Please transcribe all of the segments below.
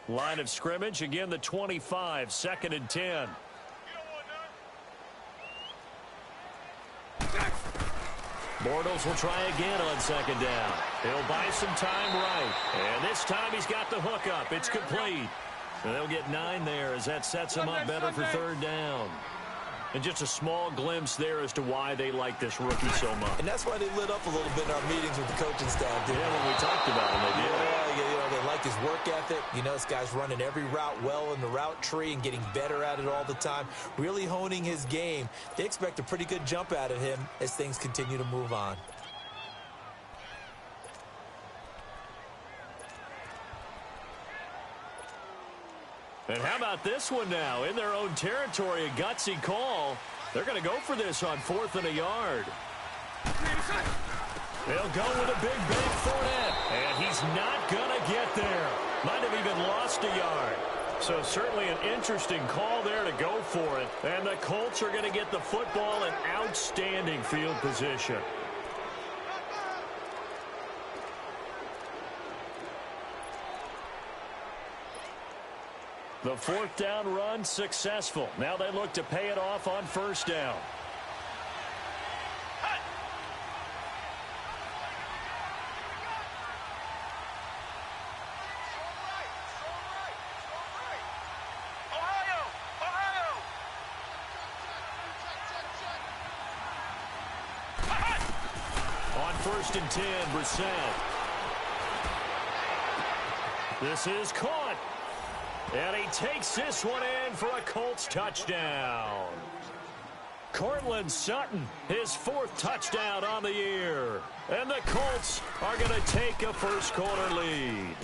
Line of scrimmage, again the 25, 2nd and 10. Bortles will try again on 2nd down. He'll buy some time right. And this time he's got the hook up. It's complete. And they'll get 9 there as that sets him up better for 3rd down. And just a small glimpse there as to why they like this rookie so much. And that's why they lit up a little bit in our meetings with the coaching staff. Yeah, when we talked about him, they did. Yeah, they like his work ethic. You know, this guy's running every route well in the route tree and getting better at it all the time, really honing his game. They expect a pretty good jump out of him as things continue to move on. And how about this one now? In their own territory, a gutsy call. They're going to go for this on 4th and a yard. They'll go with a big Fournette. And he's not going to get there. Might have even lost a yard. So certainly an interesting call there to go for it. And the Colts are going to get the football in outstanding field position. The 4th down run successful. Now they look to pay it off on 1st down. On 1st and 10, Brissett. This is caught. And he takes this one in for a Colts touchdown. Cortland Sutton, his 4th touchdown on the year. And the Colts are going to take a first-quarter lead.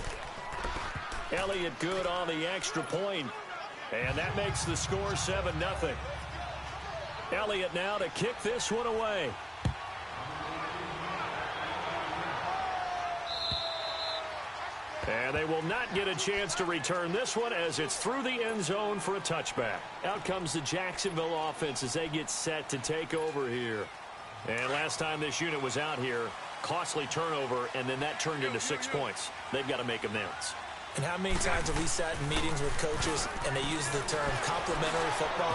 Elliott good on the extra point. And that makes the score 7-0. Elliott now to kick this one away. And they will not get a chance to return this one as it's through the end zone for a touchback. Out comes the Jacksonville offense as they get set to take over here. And last time this unit was out here, costly turnover, and then that turned into 6 points. They've got to make amends. And how many times have we sat in meetings with coaches and they use the term complementary football?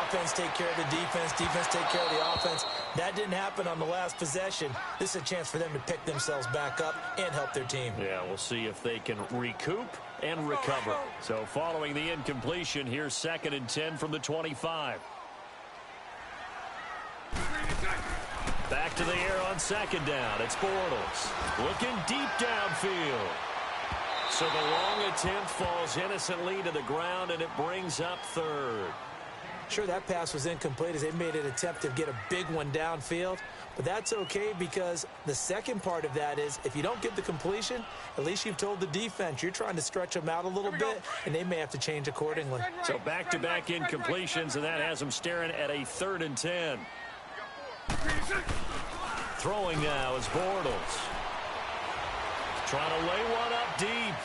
Offense take care of the defense, defense take care of the offense. That didn't happen on the last possession. This is a chance for them to pick themselves back up and help their team. Yeah, we'll see if they can recoup and recover. So following the incompletion, here's 2nd and 10 from the 25. Back to the air on 2nd down. It's Bortles looking deep downfield. So the long attempt falls innocently to the ground, and it brings up 3rd. Sure, that pass was incomplete as they made an attempt to get a big one downfield. But that's okay because the second part of that is if you don't get the completion, at least you've told the defense you're trying to stretch them out a little bit, and they may have to change accordingly. So back-to-back incompletions, and that has them staring at a 3rd and 10. Throwing now is Bortles. Trying to lay one up deep.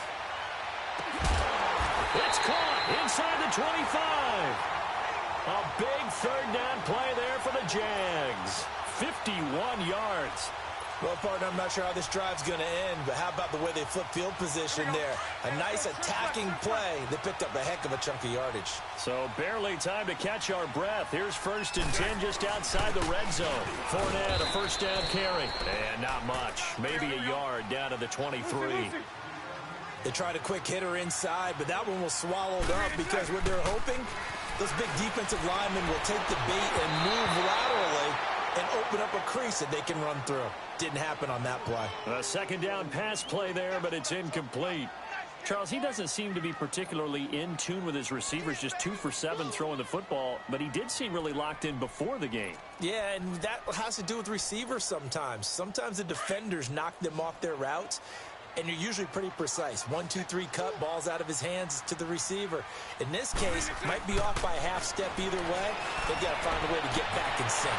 It's caught inside the 25. A big 3rd down play there for the Jags. 51 yards. Well, partner, I'm not sure how this drive's going to end, but how about the way they flip field position there? A nice attacking play. They picked up a heck of a chunk of yardage. So barely time to catch our breath. Here's 1st and 10 just outside the red zone. Fournette, a 1st down carry. And not much. Maybe a yard down to the 23. They tried a quick hitter inside, but that one was swallowed up because what they're hoping, those big defensive linemen will take the bait and move laterally and open up a crease that they can run through. Didn't happen on that play. A 2nd down pass play there, but it's incomplete. Charles, he doesn't seem to be particularly in tune with his receivers, just 2 for 7 throwing the football, but he did seem really locked in before the game. Yeah, and that has to do with receivers sometimes. Sometimes the defenders knock them off their routes, and you're usually pretty precise. 1, 2, 3 cut, balls out of his hands to the receiver. In this case, might be off by a half step either way. They've got to find a way to get back in sync.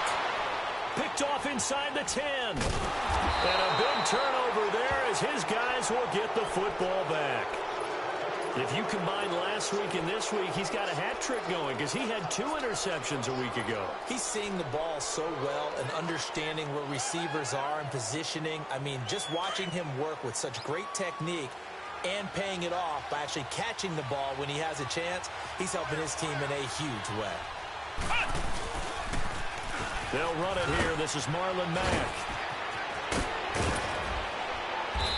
Picked off inside the 10. And a big turnover there as his guys will get the football back. If you combine last week and this week, he's got a hat trick going because he had 2 interceptions a week ago. He's seeing the ball so well and understanding where receivers are and positioning. I mean, just watching him work with such great technique, and paying it off by actually catching the ball when he has a chance. He's helping his team in a huge way. They'll run it here. This is Marlon Mack.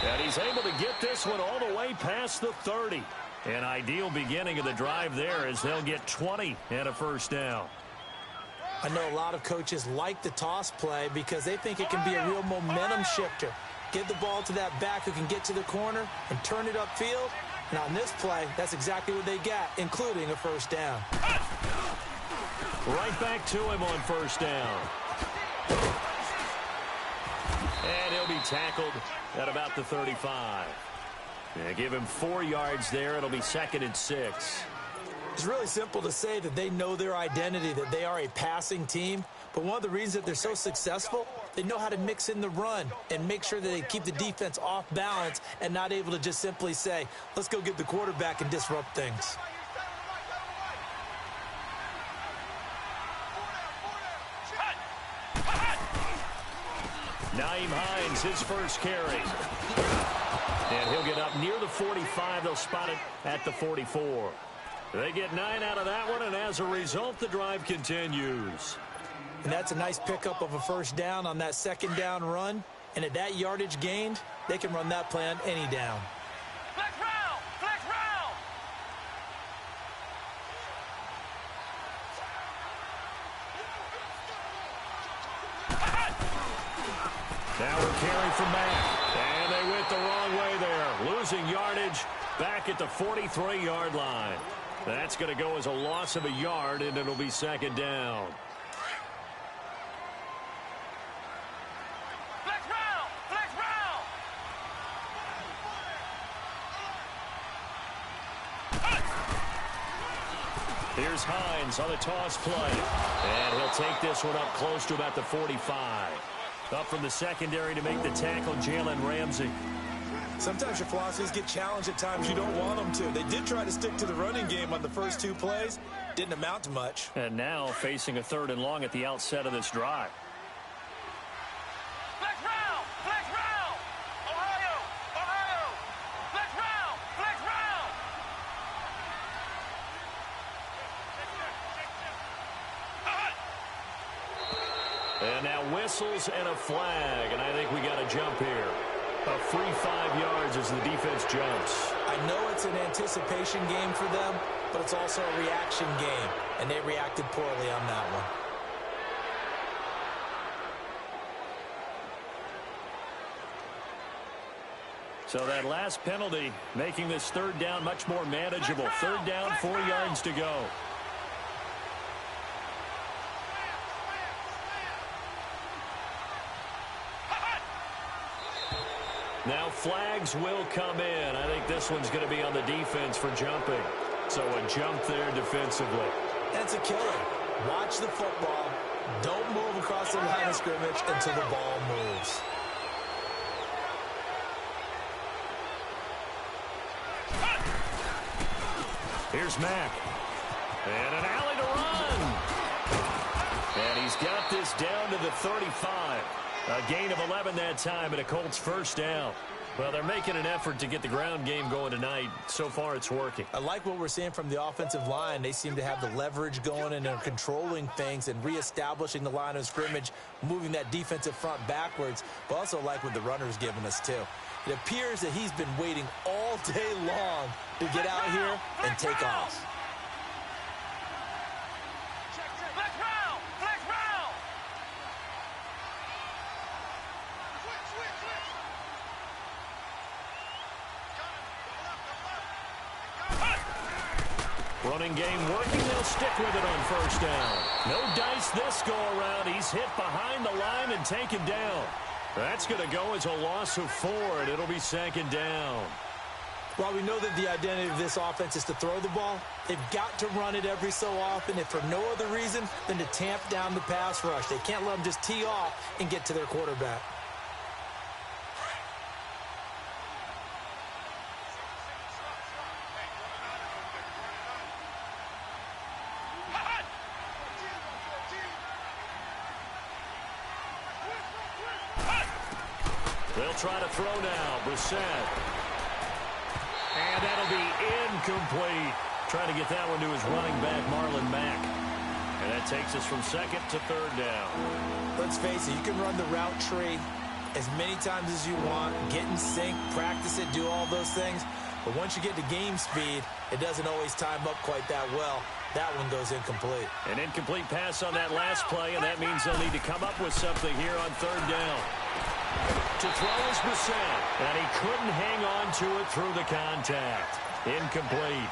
And he's able to get this one all the way past the 30. An ideal beginning of the drive there as they'll get 20 and a first down. I know a lot of coaches like the toss play because they think it can be a real momentum shifter. Get the ball to that back who can get to the corner and turn it upfield. And on this play, that's exactly what they got, including a first down. Right back to him on first down. And he'll be tackled at about the 35. Yeah, give him 4 yards there. It'll be 2nd and 6. It's really simple to say that they know their identity, that they are a passing team. But one of the reasons that they're so successful, they know how to mix in the run and make sure that they keep the defense off balance and not able to just simply say, let's go get the quarterback and disrupt things. Nyheim Hines, his first carry. And he'll get up near the 45. They'll spot it at the 44. They get 9 out of that one, and as a result, the drive continues. And that's a nice pickup of a first down on that second down run. And at that yardage gained, they can run that play on any down. Flex round! Flex round! Now we're carrying from Mack. And they went the wrong way there. Losing yardage back at the 43-yard line. That's going to go as a loss of a yard, and it'll be 2nd down. Flex round! Flex round! Here's Hines on the toss play. And he'll take this one up close to about the 45. Up from the secondary to make the tackle, Jalen Ramsey. Sometimes your philosophies get challenged at times you don't want them to. They did try to stick to the running game on the first 2 plays. Didn't amount to much. And now facing a 3rd and long at the outset of this drive. Flex round! Flex round! Ohio! Ohio! Flex round! Flex round! And now whistles and a flag, and I think we got a jump here. A free 5 yards as the defense jumps. I know it's an anticipation game for them, but it's also a reaction game, and they reacted poorly on that one. So that last penalty making this 3rd down much more manageable. 3rd down, 4 yards to go. Now flags will come in. I think this one's going to be on the defense for jumping. So a jump there defensively. That's a killer. Watch the football. Don't move across the line of scrimmage until the ball moves. Here's Mack. And an alley to run. And he's got this down to the 35. A gain of 11 that time and a Colts first down. Well, they're making an effort to get the ground game going tonight. So far, it's working. I like what we're seeing from the offensive line. They seem to have the leverage going and they're controlling things and reestablishing the line of scrimmage, moving that defensive front backwards, but also like what the runner's giving us, too. It appears that he's been waiting all day long to get out here and take off. Flex round! Flex round! Running game working. They'll stick with it on first down. No dice this go around. He's hit behind the line and taken down. That's going to go as a loss of 4, and it'll be 2nd down. While we know that the identity of this offense is to throw the ball, they've got to run it every so often, if for no other reason than to tamp down the pass rush. They can't let them just tee off and get to their quarterback. They'll try to throw now. Brissett. incomplete. Trying to get that one to his running back, Marlon Mack. And that takes us from second to third down. Let's face it, you can run the route tree as many times as you want, get in sync, practice it, do all those things. But once you get to game speed, it doesn't always time up quite that well. That one goes incomplete. An incomplete pass on that last play, and that means they'll need to come up with something here on third down. To throw is Bissett, and he couldn't hang on to it through the contact. Incomplete.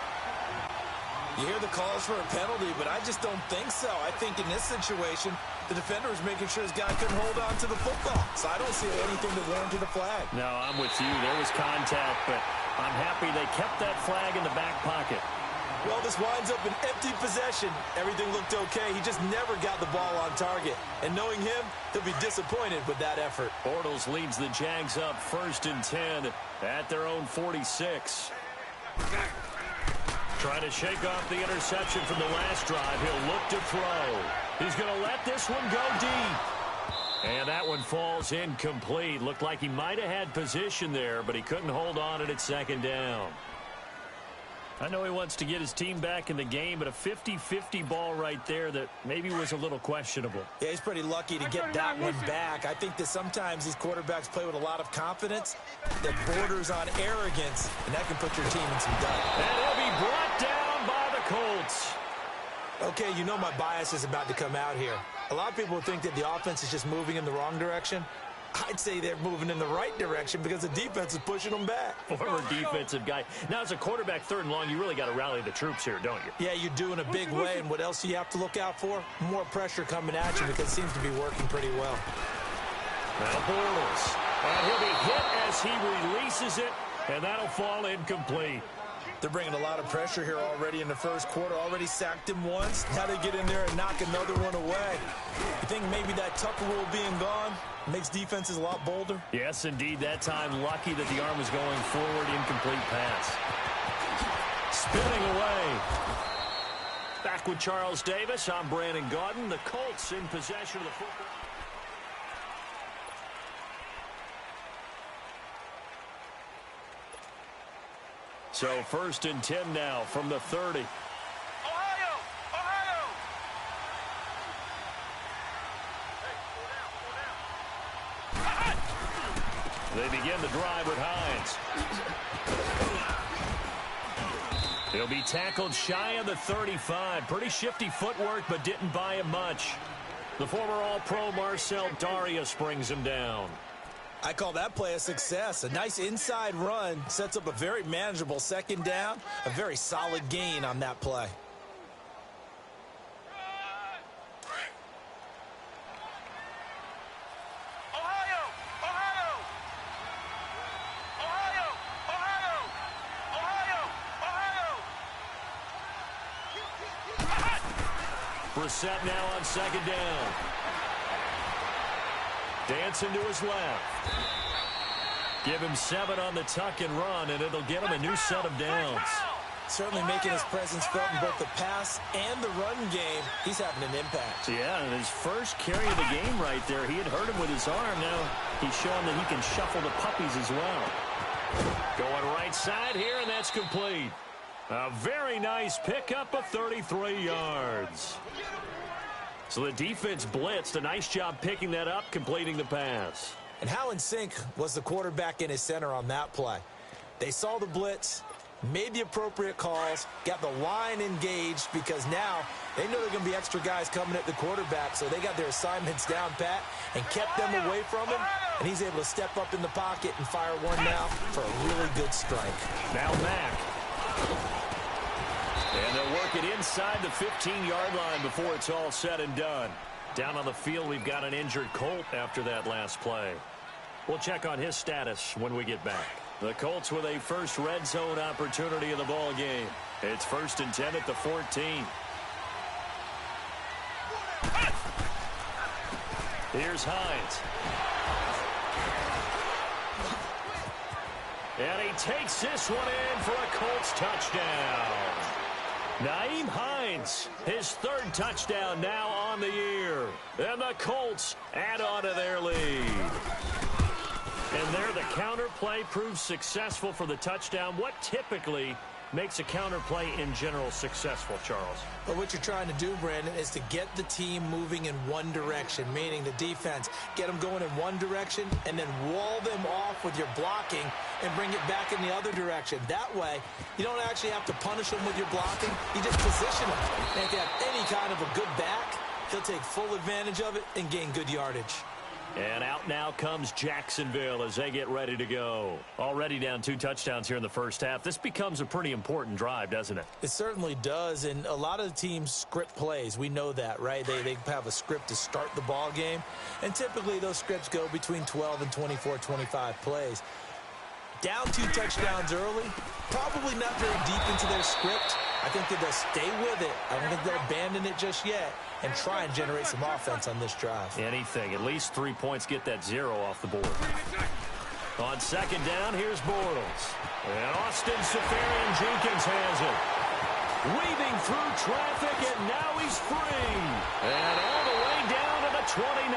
You hear the calls for a penalty, but I just don't think so. I think in this situation, the defender was making sure his guy couldn't hold on to the football. So I don't see anything to warrant the flag. No, I'm with you. There was contact, but I'm happy they kept that flag in the back pocket. Well, this winds up an empty possession. Everything looked okay. He just never got the ball on target. And knowing him, he'll be disappointed with that effort. Bortles leads the Jags up 1st and 10 at their own 46. Trying to shake off the interception from the last drive. He'll look to throw. He's going to let this one go deep. And that one falls incomplete. Looked like he might have had position there, but he couldn't hold on it at second down. I know he wants to get his team back in the game, but a 50-50 ball right there that maybe was a little questionable. Yeah, he's pretty lucky to get that one back. I think that sometimes these quarterbacks play with a lot of confidence that borders on arrogance, and that can put your team in some doubt. And he'll be brought down by the Colts. Okay, you know my bias is about to come out here. A lot of people think that the offense is just moving in the wrong direction. I'd say they're moving in the right direction because the defense is pushing them back. Former defensive guy. Now, as a quarterback, third and long, you really got to rally the troops here, don't you? Yeah, you do in a big way. And what else do you have to look out for? More pressure coming at you because it seems to be working pretty well. Now Bortles. And he'll be hit as he releases it, and that'll fall incomplete. They're bringing a lot of pressure here already in the first quarter. Already sacked him once. Now they get in there and knock another one away. You think maybe that Tucker rule being gone makes defenses a lot bolder? Yes, indeed. That time, lucky that the arm was going forward. Incomplete pass. Spinning away. Back with Charles Davis. I'm Brandon Gaudin. The Colts in possession of the football. So 1st and 10 now from the 30. Ohio! Ohio! Hey, They begin the drive with Hines. He'll be tackled shy of the 35. Pretty shifty footwork, but didn't buy him much. The former All-Pro Marcel Darius brings him down. I call that play a success. A nice inside run sets up a very manageable second down. A very solid gain on that play. Ohio! Ohio! Ohio! Ohio! Ohio! Ohio! Brissett now on second down. Dancing to his left. Give him 7 on the tuck and run, and it'll get him a new set of downs. Certainly making his presence felt in both the pass and the run game. He's having an impact. Yeah, and his first carry of the game right there, he had hurt him with his arm. Now he's showing that he can shuffle the puppies as well. Going right side here, and that's complete. A very nice pickup of 33 yards. So the defense blitzed. A nice job picking that up, completing the pass. And how in sync was the quarterback and his center on that play? They saw the blitz, made the appropriate calls, got the line engaged because now they know there are going to be extra guys coming at the quarterback, so they got their assignments down pat and kept them away from him, and he's able to step up in the pocket and fire one now for a really good strike. Now Mack. And they'll work it inside the 15-yard line before it's all said and done. Down on the field, we've got an injured Colt after that last play. We'll check on his status when we get back. The Colts with a first red zone opportunity in the ball game. It's 1st and 10 at the 14. Here's Hines. And he takes this one in for a Colts touchdown. Nyheim Hines, his 3rd touchdown now on the year. And the Colts add on to their lead. And there the counter play proves successful for the touchdown. What typically makes a counterplay in general successful, Charles. But what you're trying to do, Brandon, is to get the team moving in one direction, meaning the defense, get them going in one direction and then wall them off with your blocking and bring it back in the other direction. That way, you don't actually have to punish them with your blocking. You just position them. And if you have any kind of a good back, he'll take full advantage of it and gain good yardage. And out now comes Jacksonville as they get ready to go. Already down 2 touchdowns here in the first half. This becomes a pretty important drive, doesn't it? It certainly does, and a lot of the teams script plays. We know that, right? They have a script to start the ball game, and typically those scripts go between 12 and 24, 25 plays. Down 2 touchdowns early, probably not very deep into their script. I think that they'll stay with it. I don't think they'll abandon it just yet and try and generate some offense on this drive. Anything. At least 3 points, get that 0 off the board. On second down, here's Bortles. And Austin Seferian-Jenkins has it. Weaving through traffic, and now he's free. And all the way down to the 29.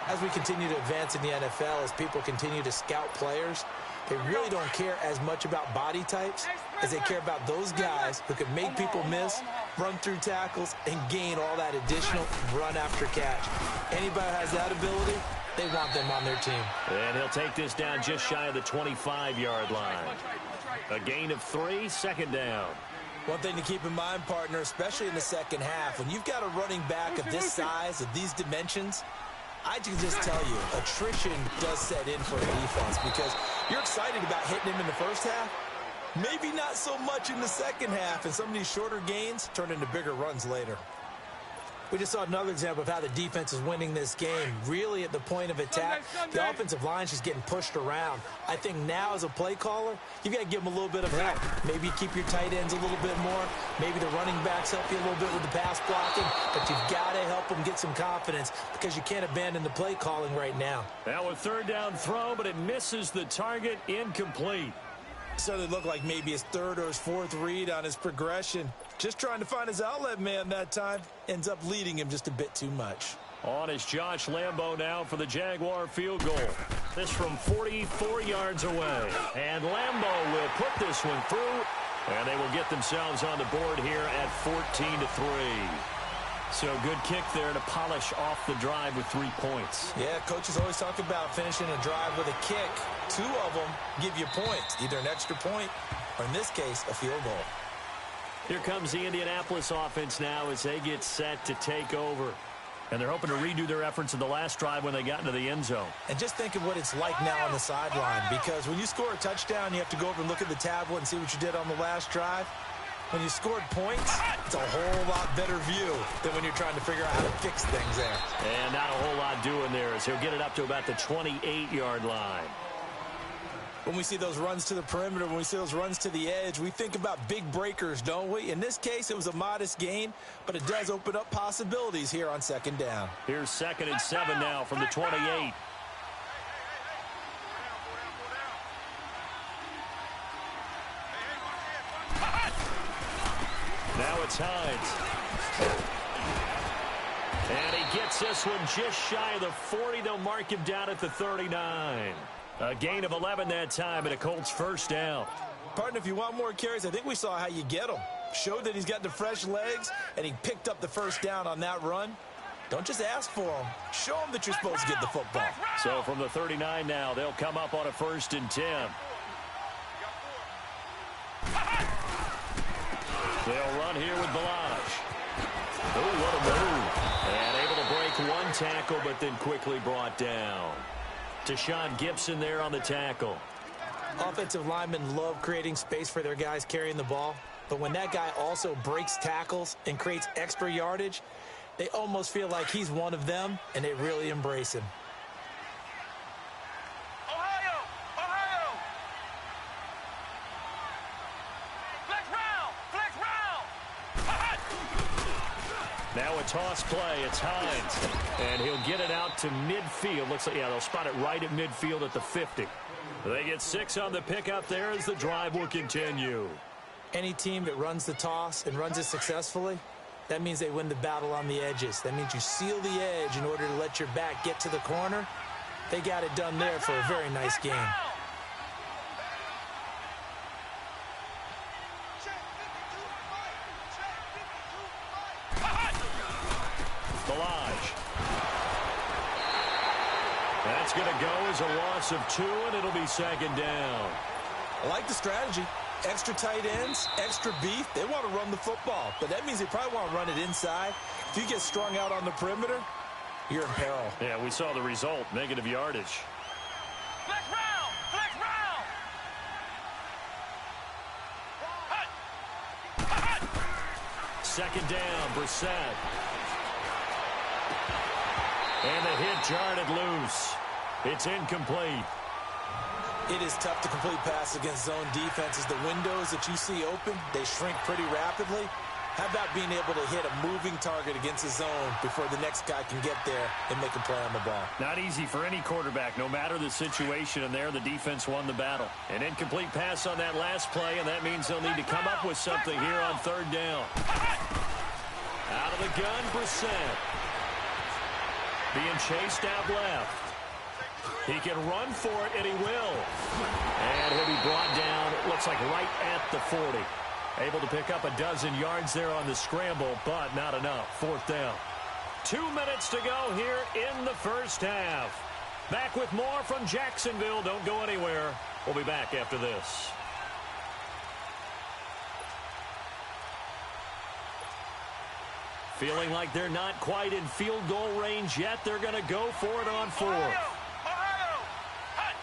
As we continue to advance in the NFL, as people continue to scout players, they really don't care as much about body types as they care about those guys who can make people miss, run through tackles, and gain all that additional run after catch. Anybody who has that ability, they want them on their team. And he'll take this down just shy of the 25-yard line. A gain of 3, second down. One thing to keep in mind, partner, especially in the second half, when you've got a running back of this size, of these dimensions, I can just tell you, attrition does set in for a defense because you're excited about hitting him in the first half. Maybe not so much in the second half, and some of these shorter gains turn into bigger runs later. We just saw another example of how the defense is winning this game. Really at the point of attack, the offensive line's just getting pushed around. I think now as a play caller, you've got to give them a little bit of help. Maybe you keep your tight ends a little bit more. Maybe the running backs help you a little bit with the pass blocking. But you've got to help them get some confidence because you can't abandon the play calling right now. Now a third down throw, but it misses the target, incomplete. Certainly looked like maybe his third or his fourth read on his progression. Just trying to find his outlet man that time. Ends up leading him just a bit too much. On is Josh Lambo now for the Jaguar field goal. This from 44 yards away. And Lambo will put this one through. And they will get themselves on the board here at 14-3. So good kick there to polish off the drive with 3 points. Yeah, coaches always talk about finishing a drive with a kick. 2 of them give you points, either an extra point or, in this case, a field goal. Here comes the Indianapolis offense now as they get set to take over. And they're hoping to redo their efforts in the last drive when they got into the end zone. And just think of what it's like now on the sideline, because when you score a touchdown, you have to go over and look at the tablet and see what you did on the last drive. When you scored points, it's a whole lot better view than when you're trying to figure out how to fix things there. And not a whole lot doing there as he'll get it up to about the 28-yard line. When we see those runs to the perimeter, when we see those runs to the edge, we think about big breakers, don't we? In this case, it was a modest gain, but it does open up possibilities here on second down. Here's 2nd and 7 now from the 28. Now it's Hines. And he gets this one just shy of the 40. They'll mark him down at the 39. A gain of 11 that time and a Colts first down. Partner, if you want more carries, I think we saw how you get them. Showed that he's got the fresh legs, and he picked up the first down on that run. Don't just ask for them. Show them that you're supposed to get the football. So from the 39 now, they'll come up on a 1st and 10. They'll run here with Balazs. Oh, what a move. And able to break one tackle, but then quickly brought down. Tashawn Gibson there on the tackle. Offensive linemen love creating space for their guys carrying the ball. But when that guy also breaks tackles and creates extra yardage, they almost feel like he's one of them, and they really embrace him. Now a toss play. It's Hines. And he'll get it out to midfield. Looks like, yeah, they'll spot it right at midfield at the 50. They get 6 on the pickup there as the drive will continue. Any team that runs the toss and runs it successfully, that means they win the battle on the edges. That means you seal the edge in order to let your back get to the corner. They got it done there for a very nice game. That's going to go as a loss of 2, and it'll be second down. I like the strategy. Extra tight ends, extra beef. They want to run the football, but that means they probably want to run it inside. If you get strung out on the perimeter, you're in peril. Yeah, we saw the result, negative yardage. Flex round! Flex round! Hut! Hut! Second down, Brissett. And the hit jarred it loose. It's incomplete. It is tough to complete pass against zone defenses. The windows that you see open, they shrink pretty rapidly. How about being able to hit a moving target against a zone before the next guy can get there and make a play on the ball? Not easy for any quarterback, no matter the situation, and there the defense won the battle. An incomplete pass on that last play, and that means they'll need to come up with something here on third down. Out of the gun, Brissett. Being chased out left. He can run for it, and he will. And he'll be brought down, it looks like right at the 40. Able to pick up a dozen yards there on the scramble, but not enough. Fourth down. 2 minutes to go here in the first half. Back with more from Jacksonville. Don't go anywhere. We'll be back after this. Feeling like they're not quite in field goal range yet. They're going to go for it on fourth. Ohio! Hut!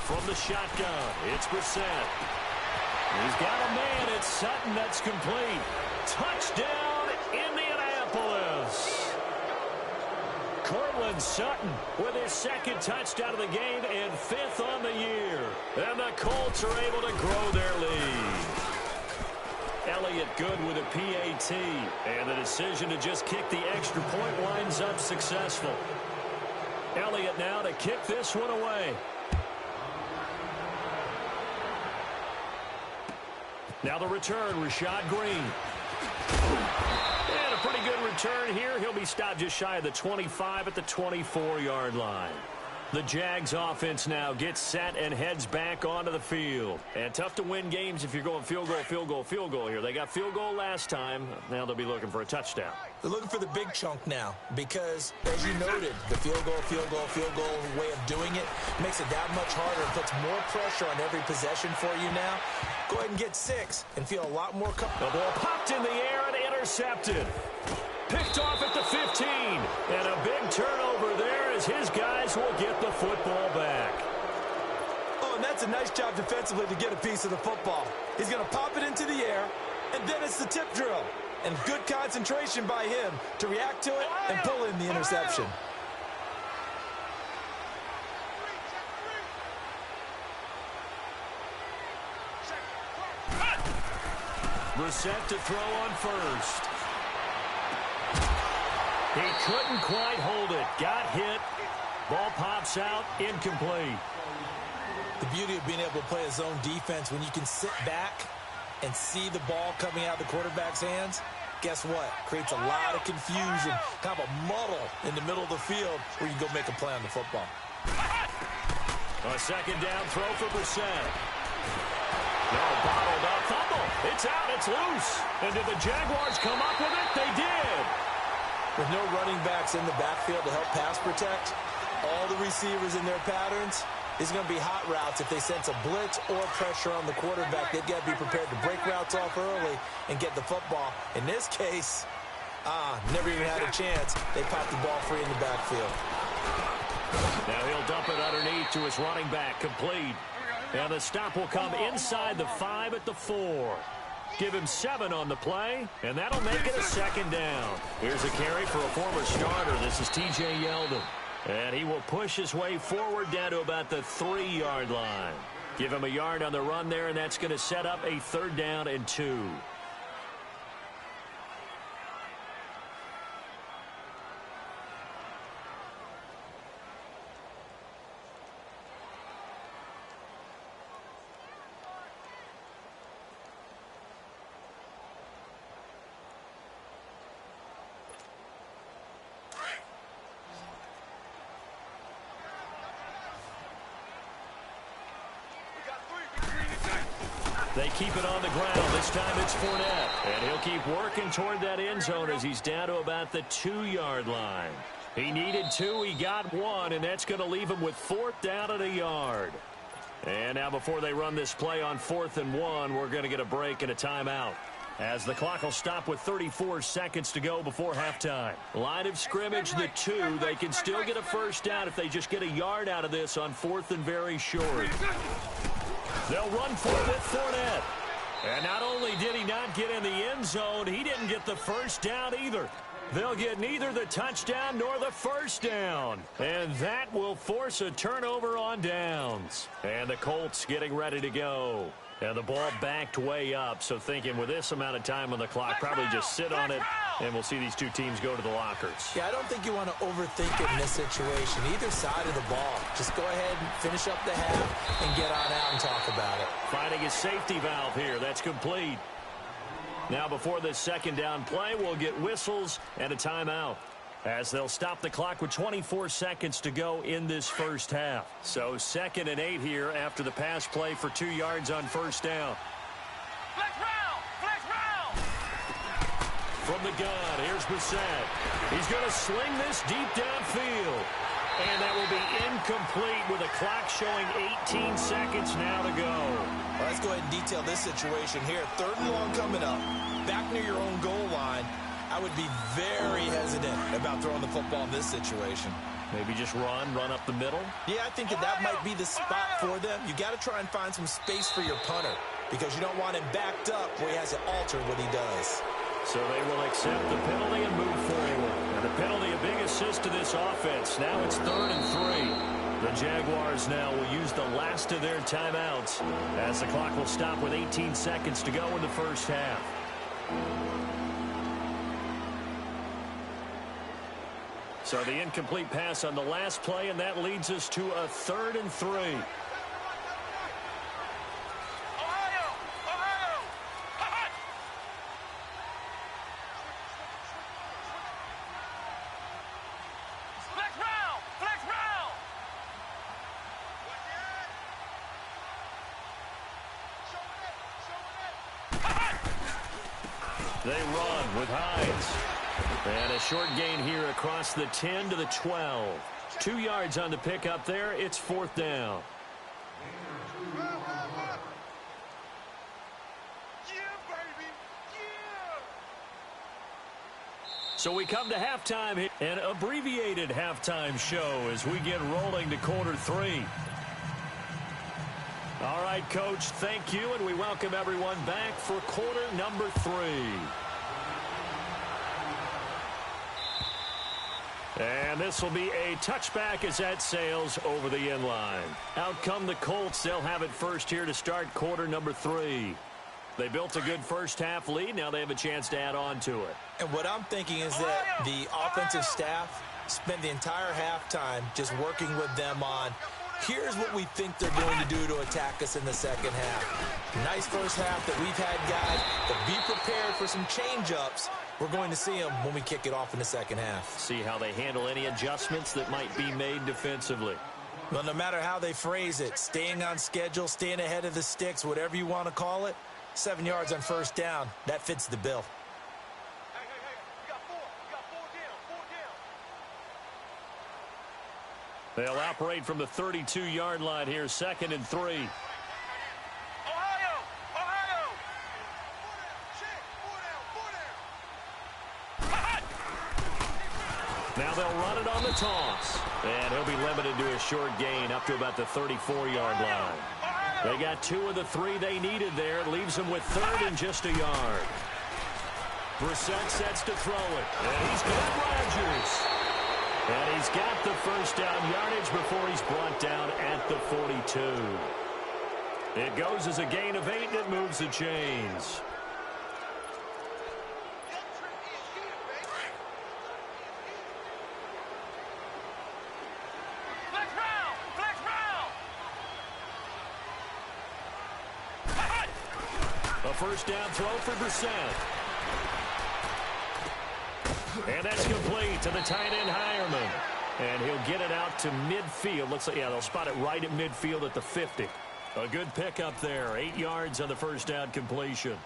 From the shotgun, it's Brissett. He's got a man. It's Sutton. That's complete. Touchdown, Indianapolis. Cortland Sutton with his second touchdown of the game and 5th on the year. And the Colts are able to grow their lead. Elliott good with a PAT. And the decision to just kick the extra point winds up successful. Elliott now to kick this one away. Now the return, Rashad Green. And a pretty good return here. He'll be stopped just shy of the 25 at the 24-yard line. The Jags offense now gets set and heads back onto the field. And tough to win games if you're going field goal, field goal, field goal here. They got field goal last time. Now they'll be looking for a touchdown. They're looking for the big chunk now because, as you noted, the field goal way of doing it makes it that much harder and puts more pressure on every possession for you now. Go ahead and get 6 and feel a lot more comfortable. The ball popped in the air and intercepted. Picked off at the 15. And a big turnover there as his guys will get the football back. Oh, and that's a nice job defensively to get a piece of the football. He's going to pop it into the air, and then it's the tip drill. And good concentration by him to react to it and pull in the interception. Brissett to throw on first. He couldn't quite hold it. Got hit. Ball pops out. Incomplete. The beauty of being able to play a zone defense when you can sit back and see the ball coming out of the quarterback's hands, guess what? Creates a lot of confusion, kind of a muddle in the middle of the field where you can go make a play on the football. A second down throw for Brissett. No, bottled up. Fumble. It's out. It's loose. And did the Jaguars come up with it? They did. With no running backs in the backfield to help pass protect, all the receivers in their patterns, it's going to be hot routes. If they sense a blitz or pressure on the quarterback, they've got to be prepared to break routes off early and get the football. In this case, never even had a chance. They popped the ball free in the backfield. Now he'll dump it underneath to his running back, complete. And the stop will come inside the 5 at the 4. Give him 7 on the play, and that'll make it a second down. Here's a carry for a former starter. This is T.J. Yeldon. And he will push his way forward down to about the 3-yard line. Give him a yard on the run there, and that's going to set up a 3rd down and 2. They keep it on the ground. This time it's Fournette. And he'll keep working toward that end zone as he's down to about the 2-yard line. He needed 2. He got 1, and that's going to leave him with 4th down at a yard. And now before they run this play on 4th and 1, we're going to get a break and a timeout, as the clock will stop with 34 seconds to go before halftime. Line of scrimmage, the 2. They can still get a first down if they just get a yard out of this on 4th and very short. They'll run for it with Fournette. And not only did he not get in the end zone, he didn't get the first down either. They'll get neither the touchdown nor the first down. And that will force a turnover on downs. And the Colts getting ready to go. And the ball backed way up, so thinking with this amount of time on the clock, probably just sit on it, and we'll see these two teams go to the lockers. Yeah, I don't think you want to overthink it in this situation, either side of the ball. Just go ahead and finish up the half and get on out and talk about it. Finding a safety valve here. That's complete. Now before this second down play, we'll get whistles and a timeout, as they'll stop the clock with 24 seconds to go in this first half. So 2nd and 8 here after the pass play for 2 yards on first down. Flex round! Flex round! From the gun, here's Brissett. He's going to sling this deep downfield. And that will be incomplete with a clock showing 18 seconds now to go. Well, let's go ahead and detail this situation here. 3rd and long coming up. Back near your own goal line. I would be very hesitant about throwing the football in this situation. Maybe just run up the middle? Yeah, I think that might be the spot for them. You got to try and find some space for your punter, because you don't want him backed up where he has to alter what he does. So they will accept the penalty and move forward. And the penalty, a big assist to this offense. Now it's 3rd and 3. The Jaguars now will use the last of their timeouts, as the clock will stop with 18 seconds to go in the first half. So the incomplete pass on the last play, and that leads us to a 3rd and 3. They run with Hines. And a short gain here across the 10 to the 12. 2 yards on the pick up there. It's 4th down. So we come to halftime, an abbreviated halftime show as we get rolling to quarter 3. All right, Coach, thank you, and we welcome everyone back for quarter number 3. And this will be a touchback as that sails over the end line. Out come the Colts. They'll have it first here to start quarter number 3. They built a good first half lead. Now they have a chance to add on to it. And what I'm thinking is that the offensive staff spent the entire halftime just working with them on, here's what we think they're going to do to attack us in the second half. Nice first half that we've had, guys, but be prepared for some change-ups. We're going to see them when we kick it off in the second half. See how they handle any adjustments that might be made defensively. Well, no matter how they phrase it, staying on schedule, staying ahead of the sticks, whatever you want to call it, 7 yards on first down, that fits the bill. Hey, you got 4. You got 4 down. 4 down. They'll operate from the 32-yard line here, 2nd and 3. Ohio! Now they'll run it on the toss. And he'll be limited to a short gain up to about the 34-yard line. They got 2 of the 3 they needed there. It leaves them with 3rd and just a yard. Brissett sets to throw it. And he's got Rodgers. And he's got the first down yardage before he's brought down at the 42. It goes as a gain of 8, and it moves the chains. A first down throw for Brissett. And that's complete to the tight end, Hireman. And he'll get it out to midfield. Looks like, yeah, they'll spot it right at midfield at the 50. A good pickup there. 8 yards on the first down completion.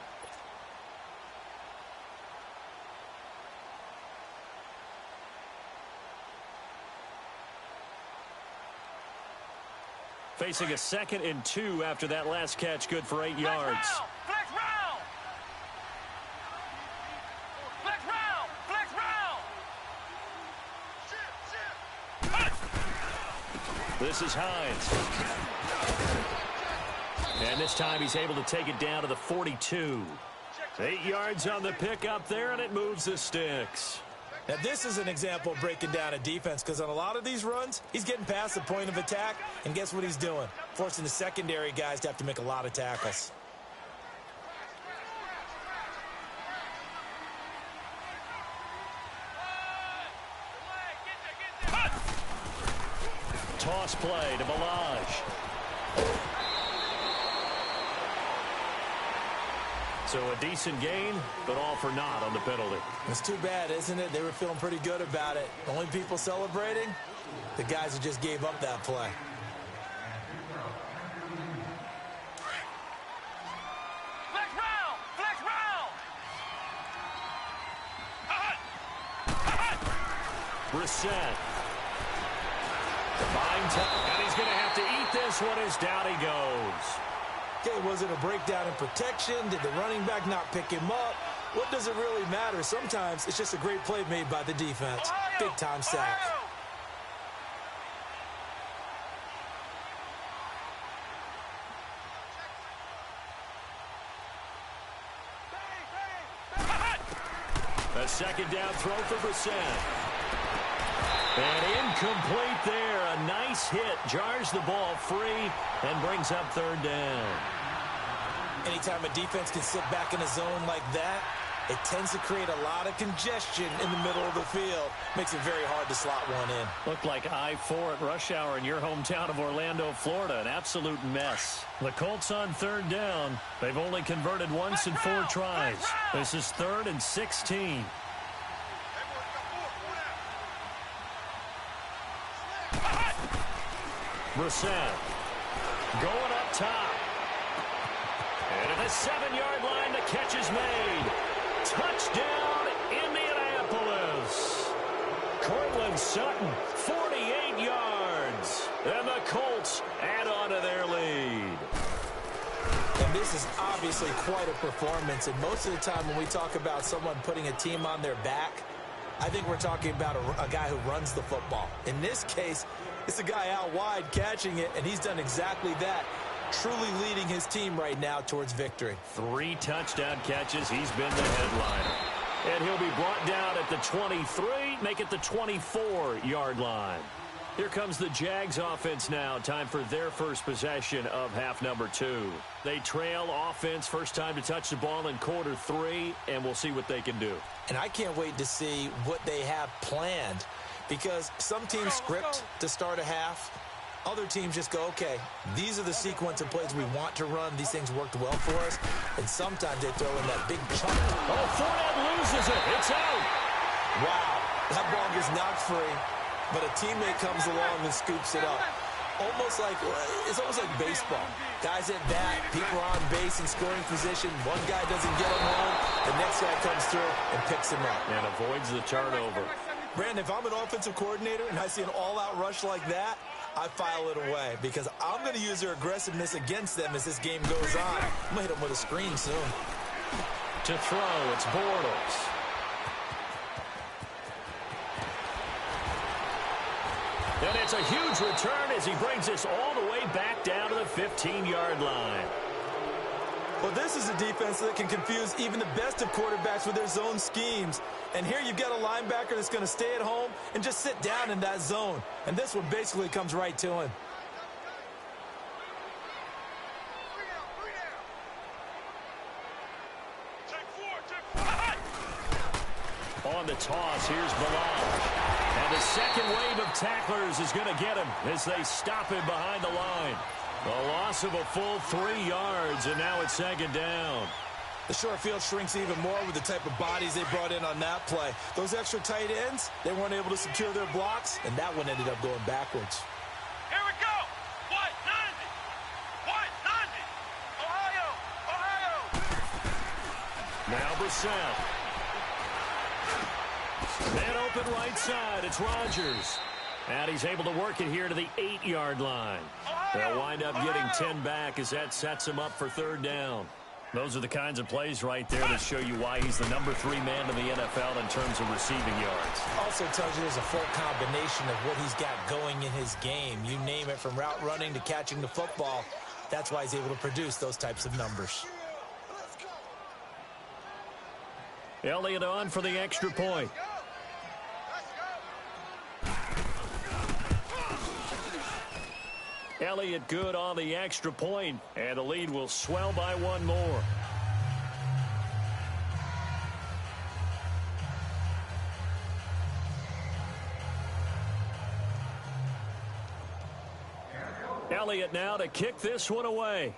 Facing a 2nd and 2 after that last catch. Good for 8 yards. Flex round! Flex round! Flex round! This is Hines. And this time he's able to take it down to the 42. 8 yards on the pickup there, and it moves the sticks. Now, this is an example of breaking down a defense, because on a lot of these runs, he's getting past the point of attack, and guess what he's doing? Forcing the secondary guys to have to make a lot of tackles. Toss play to Balaj. So a decent gain, but all for naught on the penalty. It's too bad, isn't it? They were feeling pretty good about it. The only people celebrating, the guys who just gave up that play. Flex round! Flex round! Brissett. And he's going to have to eat this one as down he goes. Okay, was it a breakdown in protection? Did the running back not pick him up? What does it really matter? Sometimes it's just a great play made by the defense. Big-time sack. A 2nd down throw for Brissett. And incomplete there. A nice hit. Jars the ball free and brings up 3rd down. Anytime a defense can sit back in a zone like that, it tends to create a lot of congestion in the middle of the field. Makes it very hard to slot one in. Looked like I-4 at rush hour in your hometown of Orlando, Florida. An absolute mess. The Colts on 3rd down. They've only converted once in 4 tries. This is 3rd and 16. Brissett going up top. And at the 7-yard line, the catch is made. Touchdown, Indianapolis. Cortland Sutton, 48 yards. And the Colts add on to their lead. And this is obviously quite a performance. And most of the time when we talk about someone putting a team on their back, I think we're talking about a guy who runs the football. In this case, it's a guy out wide catching it, and he's done exactly that, truly leading his team right now towards victory. 3 touchdown catches. He's been the headliner. And he'll be brought down at the 23, make it the 24-yard line. Here comes the Jags offense now. Time for their first possession of half number 2. They trail offense, first time to touch the ball in quarter 3, and we'll see what they can do. And I can't wait to see what they have planned, because some teams script to start a half. Other teams just go, okay, these are the sequence of plays we want to run. These things worked well for us. And sometimes they throw in that big chunk. Oh, Fournette loses it. It's out. Wow, that ball gets knocked free, but a teammate comes along and scoops it up. It's almost like baseball. Guys at bat, people are on base in scoring position. One guy doesn't get him home. The next guy comes through and picks him up. And avoids the turnover. Brandon, if I'm an offensive coordinator and I see an all-out rush like that, I file it away, because I'm going to use their aggressiveness against them as this game goes on. I'm going to hit them with a screen soon. To throw, it's Bortles. And it's a huge return as he brings us all the way back down to the 15-yard line. Well, this is a defense that can confuse even the best of quarterbacks with their zone schemes. And here you've got a linebacker that's going to stay at home and just sit down in that zone. And this one basically comes right to him. On the toss, here's Balaj. And the second wave of tacklers is going to get him as they stop him behind the line. A loss of a full 3 yards, and now it's 2nd down. The short field shrinks even more with the type of bodies they brought in on that play. Those extra tight ends, they weren't able to secure their blocks, and that one ended up going backwards. Here we go. White 90. White Now Brissett. Man open right side. It's Rodgers. And he's able to work it here to the 8-yard line. They'll wind up getting 10 back as that sets him up for third down. Those are the kinds of plays right there that show you why he's the number 3 man in the NFL in terms of receiving yards. Also tells you there's a full combination of what he's got going in his game. You name it, from route running to catching the football. That's why he's able to produce those types of numbers. Elliott on for the extra point. Elliott good on the extra point, and the lead will swell by one more. Elliott now to kick this one away.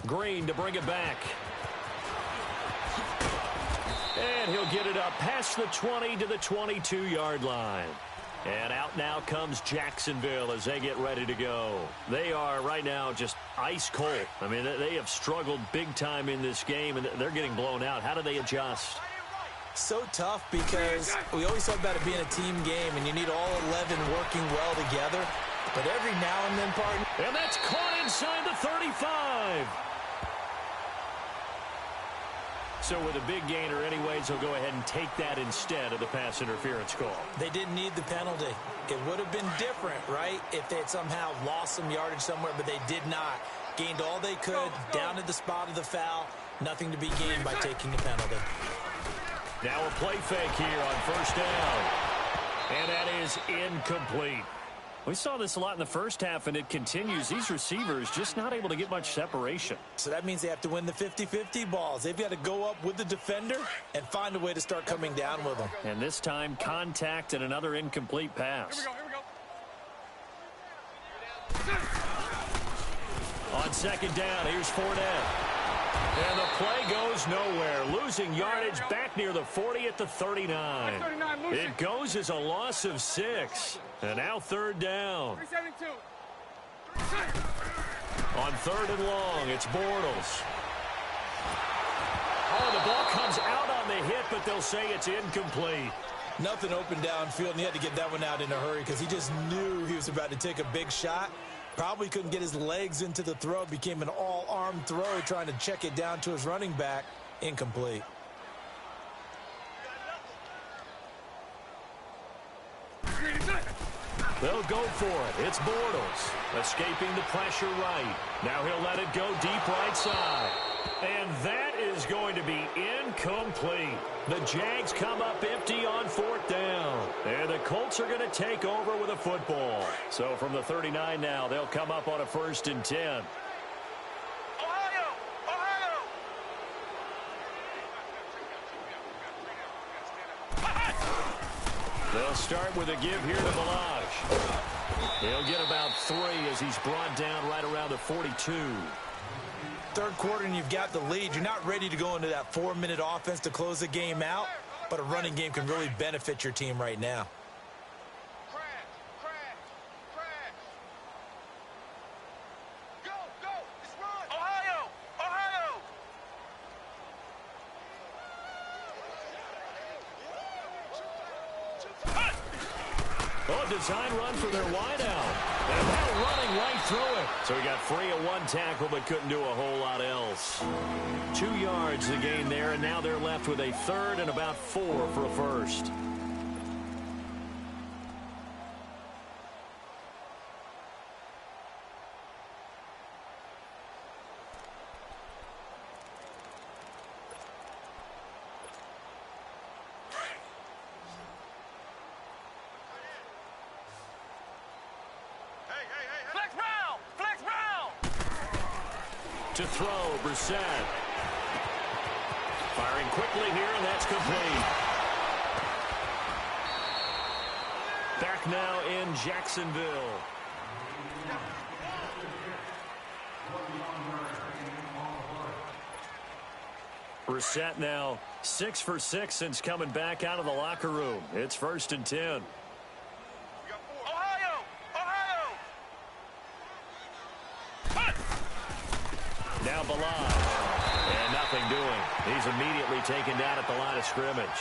Green to bring it back. And he'll get it up past the 20 to the 22-yard line. And out now comes Jacksonville as they get ready to go. They are right now just ice cold. I mean, they have struggled big time in this game, and they're getting blown out. How do they adjust? So tough, because we always talk about it being a team game, and you need all 11 working well together. But every now and then, partner. And that's caught inside the 35. So with a big gainer anyways, he'll go ahead and take that instead of the pass interference call. They didn't need the penalty. It would have been different, right, if they had somehow lost some yardage somewhere, but they did not. Gained all they could, down at the spot of the foul. Nothing to be gained by taking the penalty. Now a play fake here on first down. And that is incomplete. We saw this a lot in the first half, and it continues. These receivers just not able to get much separation. So that means they have to win the 50-50 balls. They've got to go up with the defender and find a way to start coming down with them. And this time, contact and another incomplete pass. Here we go. On second down, here's Fournette. And the play goes nowhere. Losing yardage back near the 40 at the 39. It goes as a loss of 6. And now third down. 372. On third and long, it's Bortles. Oh, the ball comes out on the hit, but they'll say it's incomplete. Nothing open downfield, and he had to get that one out in a hurry because he just knew he was about to take a big shot. Probably couldn't get his legs into the throw. Became an all-arm throw, trying to check it down to his running back. Incomplete. They'll go for it. It's Bortles. Escaping the pressure right. Now he'll let it go deep right side. And that is going to be incomplete. The Jags come up empty on fourth down. And the Colts are going to take over with a football. So from the 39 now, they'll come up on a 1st and 10. They'll start with a give here to Balaj. He'll get about 3 as he's brought down right around the 42. Third quarter and you've got the lead. You're not ready to go into that 4-minute offense to close the game out, but a running game can really benefit your team right now. Design run for their wideout. And now running right through it. So he got free of 1 tackle but couldn't do a whole lot else. 2 yards the gain there, and now they're left with a 3rd and about 4 for a first. To throw, Brissett. Firing quickly here, and that's complete. Back now in Jacksonville. Brissett now 6 for 6 since coming back out of the locker room. It's 1st and 10. line. And nothing doing. He's immediately taken down at the line of scrimmage.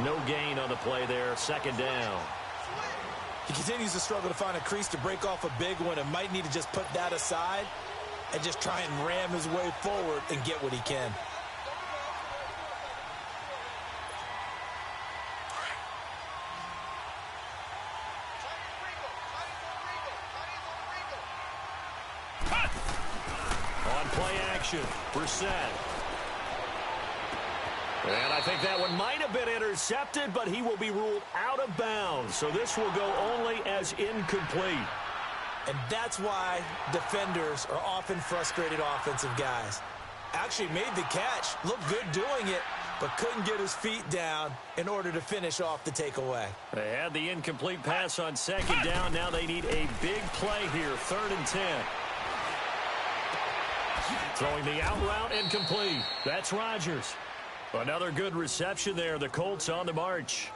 No gain on the play there. Second down. He continues to struggle to find a crease to break off a big one and might need to just put that aside and just try and ram his way forward and get what he can. On play action, Brissett. And I think that one might have been intercepted, but he will be ruled out of bounds. So this will go only as incomplete. And that's why defenders are often frustrated offensive guys. Actually made the catch, looked good doing it, but couldn't get his feet down in order to finish off the takeaway. They had the incomplete pass on second down. Now they need a big play here, 3rd and 10. Throwing the out route, incomplete. That's Rodgers. Another good reception there. The Colts on the march.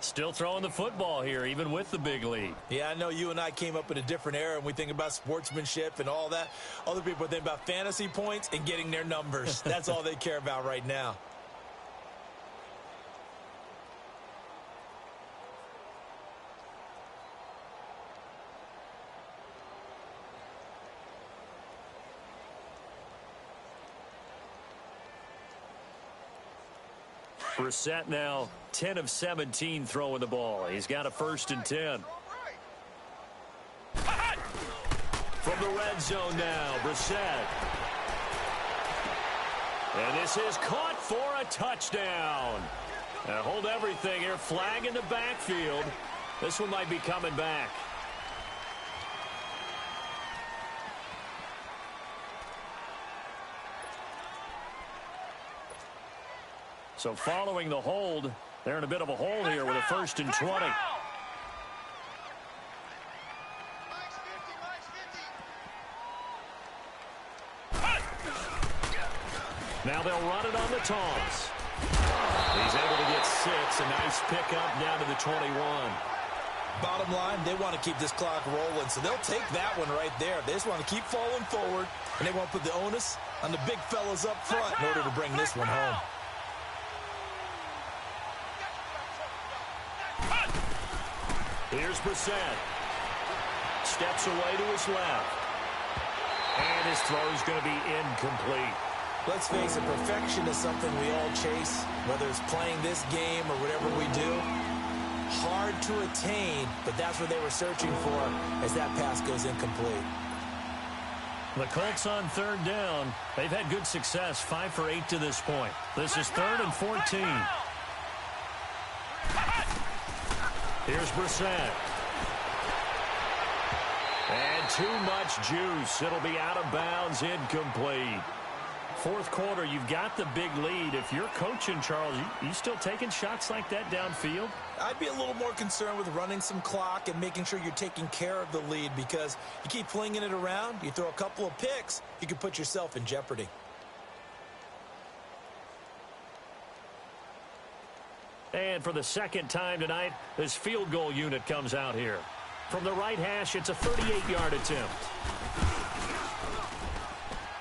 Still throwing the football here, even with the big lead. Yeah, I know you and I came up in a different era, and we think about sportsmanship and all that. Other people think about fantasy points and getting their numbers. That's all they care about right now. Brissett now 10 of 17 throwing the ball. He's got a 1st and 10. From the red zone now, Brissett. And this is caught for a touchdown. Hold everything here. Flag in the backfield. This one might be coming back. So following the hold, they're in a bit of a hole here with a 1st and 20. Now they'll run it on the toss. He's able to get 6. A nice pickup down to the 21. Bottom line, they want to keep this clock rolling, so they'll take that one right there. They just want to keep falling forward, and they want to put the onus on the big fellas up front in order to bring this one home. Here's Brissett. Steps away to his left. And his throw is going to be incomplete. Let's face it, perfection is something we all chase, whether it's playing this game or whatever we do. Hard to attain, but that's what they were searching for as that pass goes incomplete. The Colts on 3rd down. They've had good success, 5 for 8 to this point. This is 3rd and 14. Here's Brissett. And too much juice. It'll be out of bounds, incomplete. 4th quarter, you've got the big lead. If you're coaching, Charles, you still taking shots like that downfield? I'd be a little more concerned with running some clock and making sure you're taking care of the lead, because you keep flinging it around, you throw a couple of picks, you can put yourself in jeopardy. And for the 2nd time tonight, this field goal unit comes out here. From the right hash, it's a 38-yard attempt.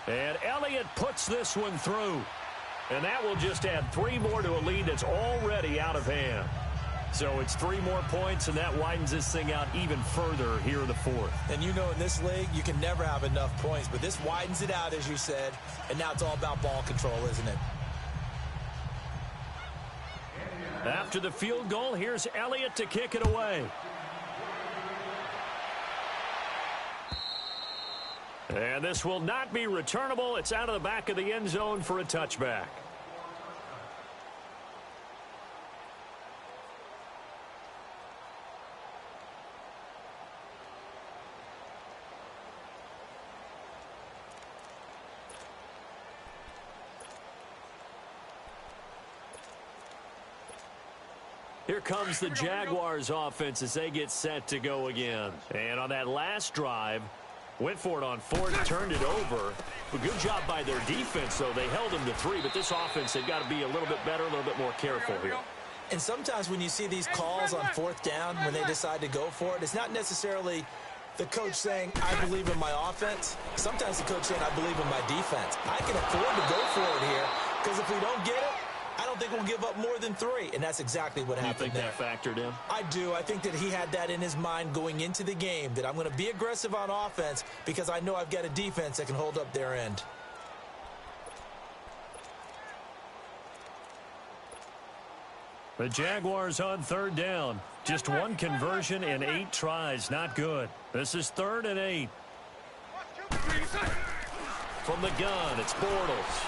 And Elliott puts this one through. And that will just add 3 more to a lead that's already out of hand. So it's 3 more points, and that widens this thing out even further here in the 4th. And you know, in this league, you can never have enough points, but this widens it out, as you said, and now it's all about ball control, isn't it? After the field goal, here's Elliott to kick it away. And this will not be returnable. It's out of the back of the end zone for a touchback. Here comes the Jaguars offense as they get set to go again. And on that last drive, went for it on 4th, turned it over. A good job by their defense, though. They held them to 3, but this offense, they've got to be a little bit better, a little bit more careful here. And sometimes when you see these calls on 4th down, when they decide to go for it, it's not necessarily The coach saying, I believe in my offense. Sometimes the coach saying, I believe in my defense. I can afford to go for it here because if we don't get it, I don't think we'll give up more than 3. And that's exactly what happened there. You think that factored in? I do. I think that he had that in his mind going into the game, that I'm going to be aggressive on offense because I know I've got a defense that can hold up their end. The Jaguars on 3rd down. Just 1 conversion in 8 tries. Not good. This is 3rd and 8. From the gun, it's Bortles.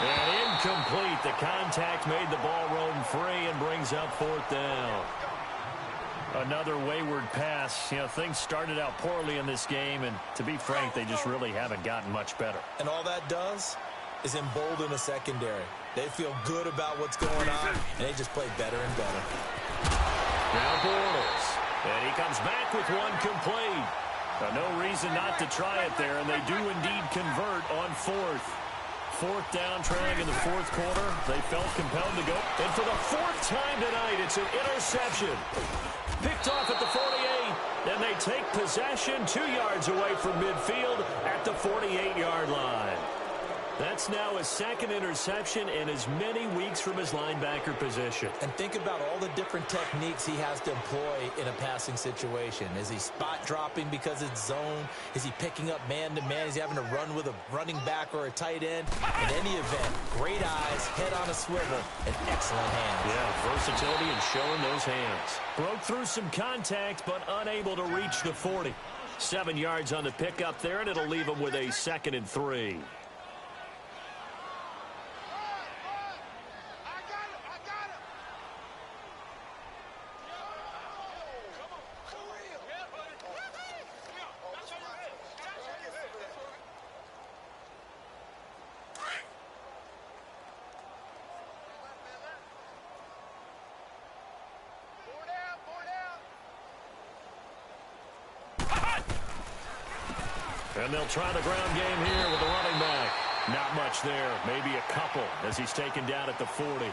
And incomplete. The contact made the ball roam free and brings up 4th down. Another wayward pass. You know, things started out poorly in this game, and to be frank, they just really haven't gotten much better. And all that does is embolden a secondary. They feel good about what's going on, and they just play better and better. Now Bortles. And he comes back with 1 complete. No reason not to try it there, and they do indeed convert on 4th. 4th down, trying in the 4th quarter. They felt compelled to go. And for the 4th time tonight, it's an interception. Picked off at the 48. Then they take possession 2 yards away from midfield at the 48-yard line. That's now his 2nd interception in as many weeks from his linebacker position. And think about all the different techniques he has to employ in a passing situation. Is he spot dropping because it's zone? Is he picking up man-to-man? Is he having to run with a running back or a tight end? In any event, great eyes, head on a swivel, and excellent hands. Yeah, versatility and showing those hands. Broke through some contact, but unable to reach the 40. 7 yards on the pickup there, and it'll leave him with a 2nd and 3. And they'll try the ground game here with the running back. Not much there. Maybe a couple as he's taken down at the 40.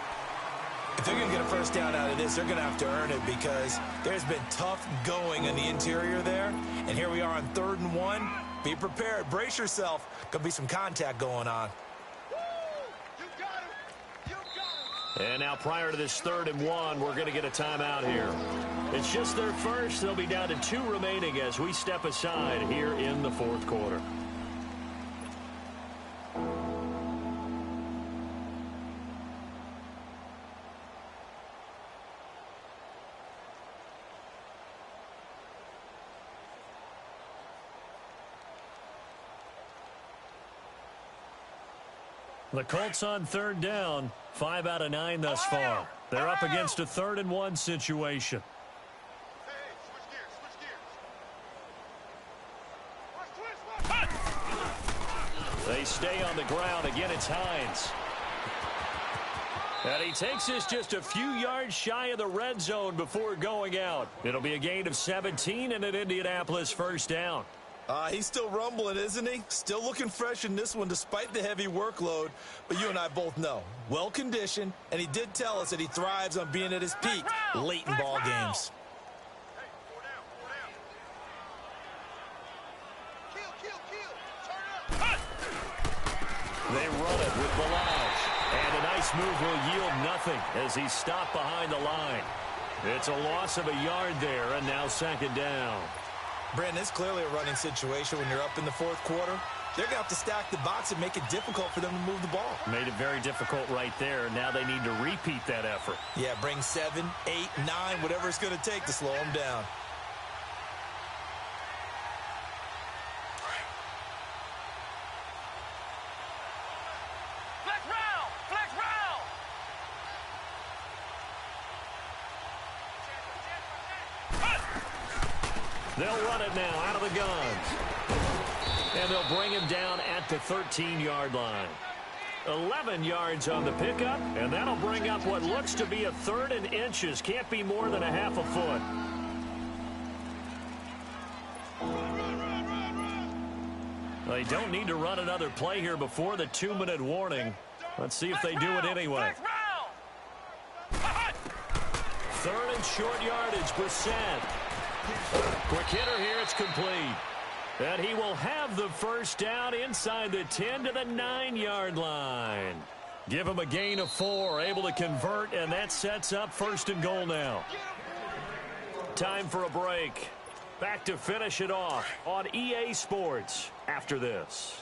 If they're going to get a first down out of this, they're going to have to earn it because there's been tough going in the interior there. And here we are on 3rd and 1. Be prepared. Brace yourself. Going to be some contact going on. And now prior to this 3rd and 1, we're going to get a timeout here. It's just their first. They'll be down to 2 remaining as we step aside here in the 4th quarter. The Colts on 3rd down, 5 out of 9 thus far. They're up against a 3rd and 1 situation. They stay on the ground. Again, it's Hines. And he takes this just a few yards shy of the red zone before going out. It'll be a gain of 17 and an Indianapolis first down. He's still rumbling, isn't he? Still looking fresh in this one despite the heavy workload. But you and I both know, well-conditioned, and he did tell us that he thrives on being at his peak late in ball games. They run it with Balaj. And a nice move will yield nothing as he's stopped behind the line. It's a loss of a yard there, and now 2nd down. Brandon, it's clearly a running situation when you're up in the 4th quarter. They're going to have to stack the box and make it difficult for them to move the ball. Made it very difficult right there. Now they need to repeat that effort. Yeah, bring 7, 8, 9, whatever it's going to take to slow them down. Flex round! Flex round! They'll run it now out of the guns. And they'll bring him down at the 13-yard line. 11 yards on the pickup, and that'll bring up what looks to be a 3rd and inches. Can't be more than a half a foot. They don't need to run another play here before the 2-minute warning. Let's see if they do it anyway. 3rd and short yardage, Brissett. Quick hitter here. It's complete. And he will have the first down inside the 10 to the 9-yard line. Give him a gain of 4, able to convert, and that sets up 1st and goal now. Time for a break. Back to finish it off on EA Sports after this.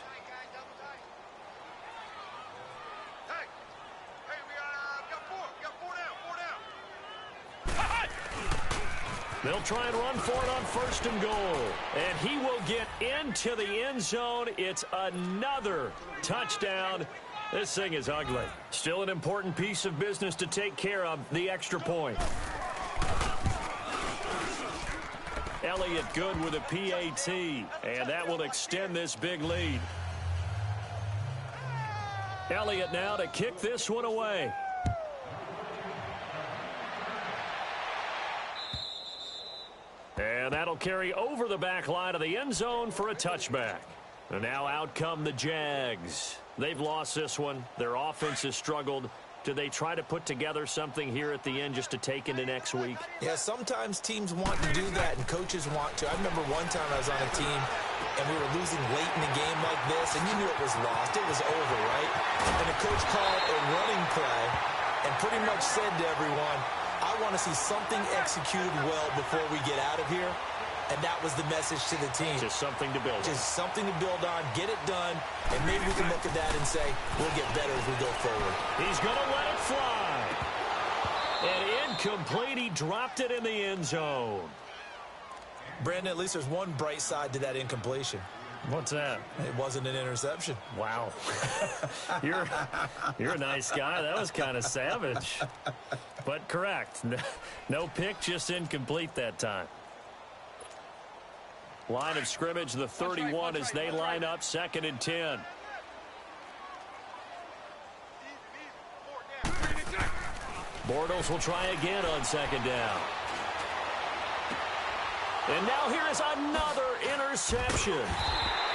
They'll try and run for it on 1st and goal. And he will get into the end zone. It's another touchdown. This thing is ugly. Still an important piece of business to take care of, the extra point. Elliott good with a PAT, and that will extend this big lead. Elliott now to kick this one away. And that'll carry over the back line of the end zone for a touchback. And now out come the Jags. They've lost this one. Their offense has struggled. Do they try to put together something here at the end just to take into next week? Yeah, sometimes teams want to do that and coaches want to. I remember one time I was on a team and we were losing late in a game like this, and you knew it was lost. It was over, right? And the coach called a running play and pretty much said to everyone, I want to see something executed well before we get out of here. And that was the message to the team. Just something to build on. Just something to build on, get it done, and maybe we can look at that and say, we'll get better as we go forward. He's going to let it fly. And incomplete. He dropped it in the end zone. Brandon, at least there's one bright side to that incompletion. What's that? It wasn't an interception. Wow. You're a nice guy. That was kind of savage. But correct. No pick, just incomplete that time. Line of scrimmage, the 31 as they line up 2nd and 10. Bortles will try again on 2nd down. And now here is another interception.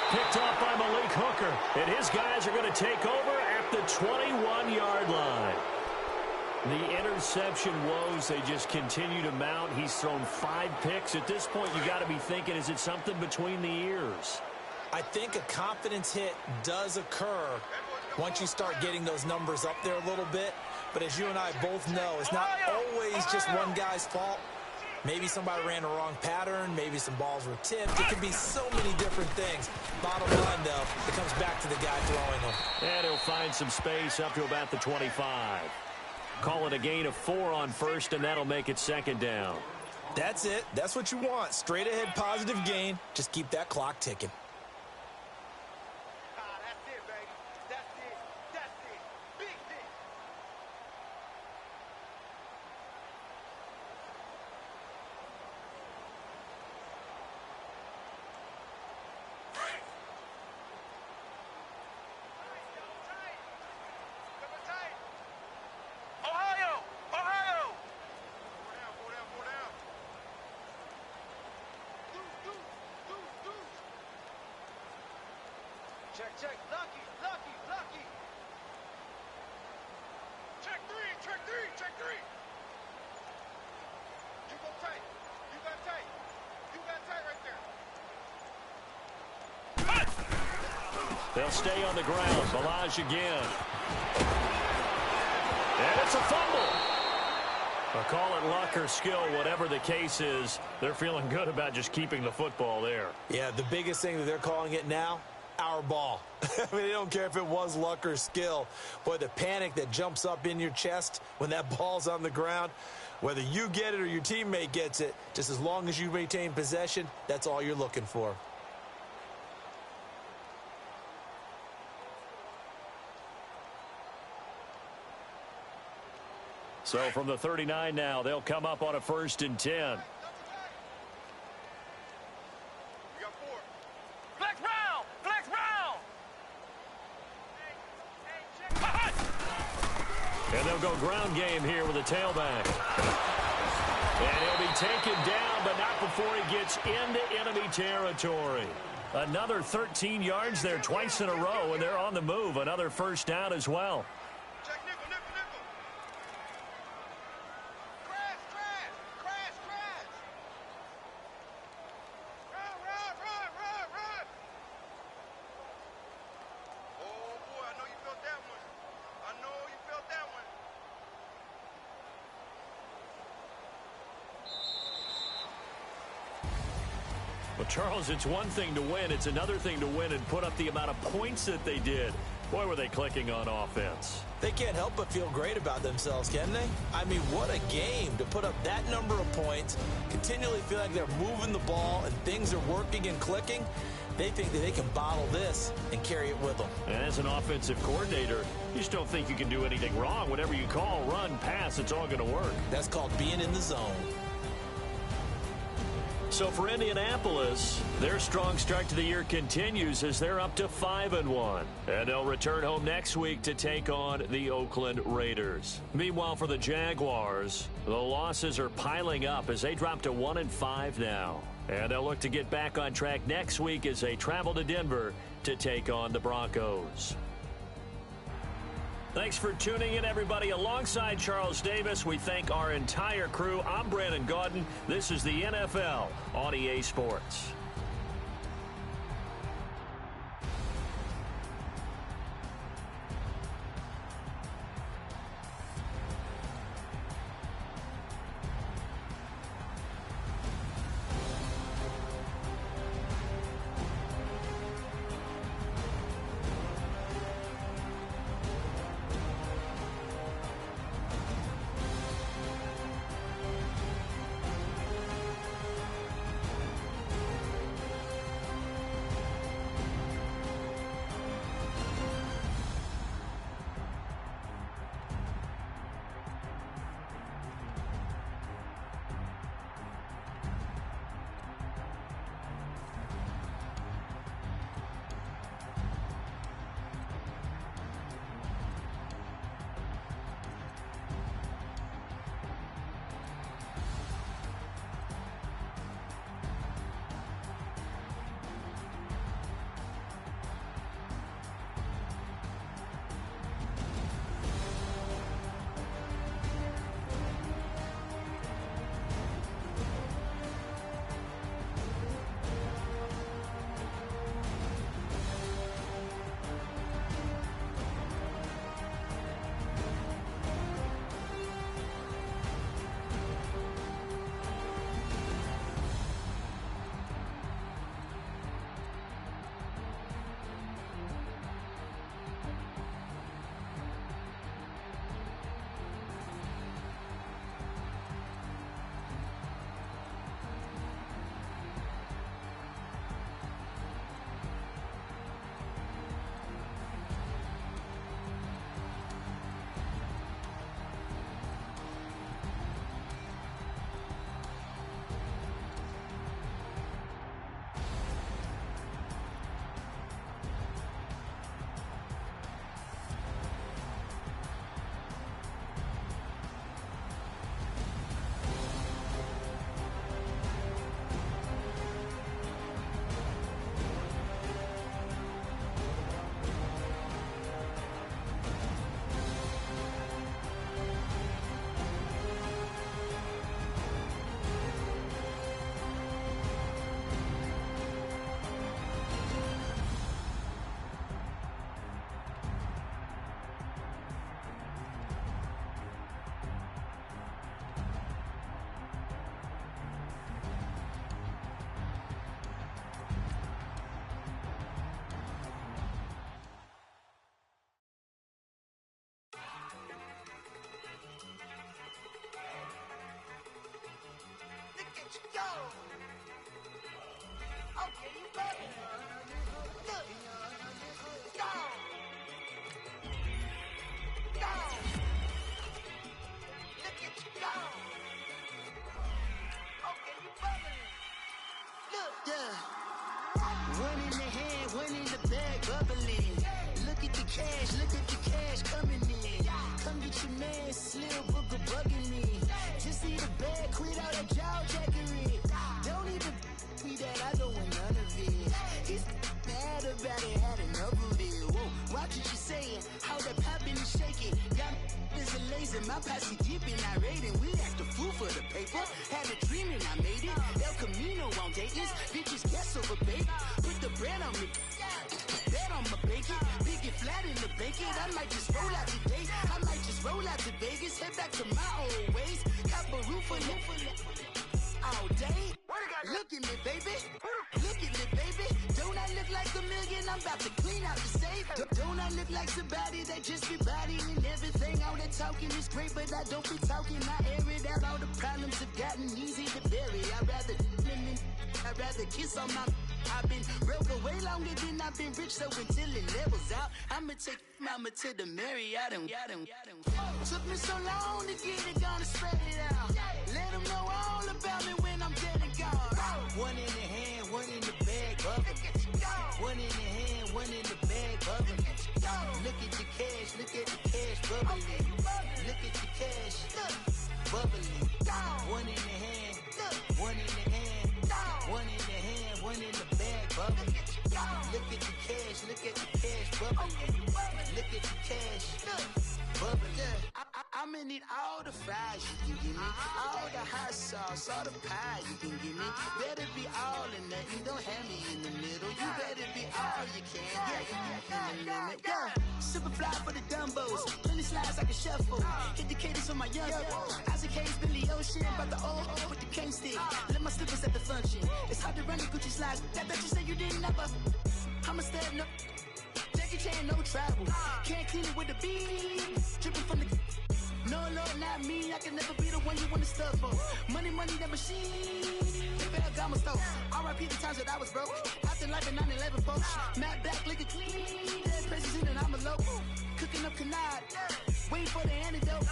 Picked off by Malik Hooker. And his guys are going to take over at the 21-yard line. The interception woes, they just continue to mount. He's thrown 5 picks. At this point, you got to be thinking, is it something between the ears? I think a confidence hit does occur once you start getting those numbers up there a little bit. But as you and I both know, it's not always just one guy's fault. Maybe somebody ran a wrong pattern. Maybe some balls were tipped. It could be so many different things. Bottom line, though, it comes back to the guy throwing them. And he'll find some space up to about the 25. Call it a gain of 4 on 1st, and that'll make it 2nd down. That's it. That's what you want. Straight ahead positive gain. Just keep that clock ticking. That's it, baby. That's it. That's it. Big thing. Ohio! Ohio! Four down. Deuce. Check. Lucky. Check three. You go tight. You got tight right there. They'll stay on the ground. Balaj again. And it's a fumble. I'll call it luck or skill, whatever the case is. They're feeling good about just keeping the football there. Yeah, the biggest thing that they're calling it now, our ball. I mean, they don't care if it was luck or skill. Boy, the panic that jumps up in your chest when that ball's on the ground, whether you get it or your teammate gets it, just as long as you maintain possession, that's all you're looking for. So from the 39 now, they'll come up on a 1st and 10. We got 4. Flex round! And they'll go ground game here with a tailback. And he'll be taken down, but not before he gets into enemy territory. Another 13 yards there twice in a row, and they're on the move. Another 1st down as well. Check nickel. Crash. Well, Charles, it's one thing to win. It's another thing to win and put up the amount of points that they did. Boy, were they clicking on offense. They can't help but feel great about themselves, can they? I mean, what a game to put up that number of points, continually feel like they're moving the ball and things are working and clicking. They think that they can bottle this and carry it with them. And as an offensive coordinator, you just don't think you can do anything wrong. Whatever you call, run, pass, it's all going to work. That's called being in the zone. So for Indianapolis, their strong start to the year continues as they're up to 5-1. And they'll return home next week to take on the Oakland Raiders. Meanwhile, for the Jaguars, the losses are piling up as they drop to 1-5 now. And they'll look to get back on track next week as they travel to Denver to take on the Broncos. Thanks for tuning in, everybody. Alongside Charles Davis, we thank our entire crew. I'm Brandon Gaudin. This is the NFL on EA Sports. Go! Okay, you got it. Look. Go! Go! Look at you go! Okay, you bubbling. Look. Yeah. One in the hand, one in the bag, bubbling. Look at the cash coming in. Come get your man, Slim Booker bugging me. Just need a bag, quit all that jaw jackery. Don't even be that, I don't want none of it. It's bad about it, had enough of it. Whoa, watch what you saying, how that poppin' and shaking. Got this a lazy, my posse dipping, I raiding. We act a fool for the paper. Had a dream and I made it. El Camino on Dayton's, bitches guess over baby. Put the bread on me. Bet on my bacon, big and flat in the bacon. I might just roll out today. I might just roll out to Vegas, head back to my old ways. Cop a roof all day. What a guy. Look at me, baby. Look at me, baby. Don't I look like a million? I'm about to clean out the safe. Don't I look like somebody that just be bodying everything? All that talking is great, but I don't be talking. I air it out. All the problems have gotten easy to bury. I'd rather kiss on my... I've been broke way longer than I've been rich, so until it levels out, I'ma take mama to the Marriott. Took me so long to get it, gonna spread it out. Let them know all about me when I'm dead and gone. One in the hand, one in the bag, bubbling. One in the hand, one in the bag, bubbling. Look at the cash, look at the cash, bubbling. Look at the cash, bubbling. One in the hand, one in the hand, one in the hand, one in the bag, bubbling. Look at the cash, look at the cash, bubbling. Look at the cash, bubbling. I'ma need all the fries you can give me, all the hot sauce, all the pie you can give me. Better be all in nothing, don't have me in the middle. You better be all you can, yeah. Super fly for the Dumbos, plenty slides I can shuffle. Hit the cadence on my young Isaac Hayes, Billy Ocean, about the old with the cane stick. Let my slippers at the function. It's hard to run the Gucci slides. That bet you say you didn't never. I'm a stud, no Jackie Chan, no travel. Can't clean it with the beat. Dripping from the... No, Lord, not me. I can never be the one you want to stuff for. Money, that machine. Ferragamo store. R.I.P. the times that I was broke. After life in 9/11, folks. Matte black, liquor clean. Dead president and I'm a local. Cooking up canard. Waiting for the antidote.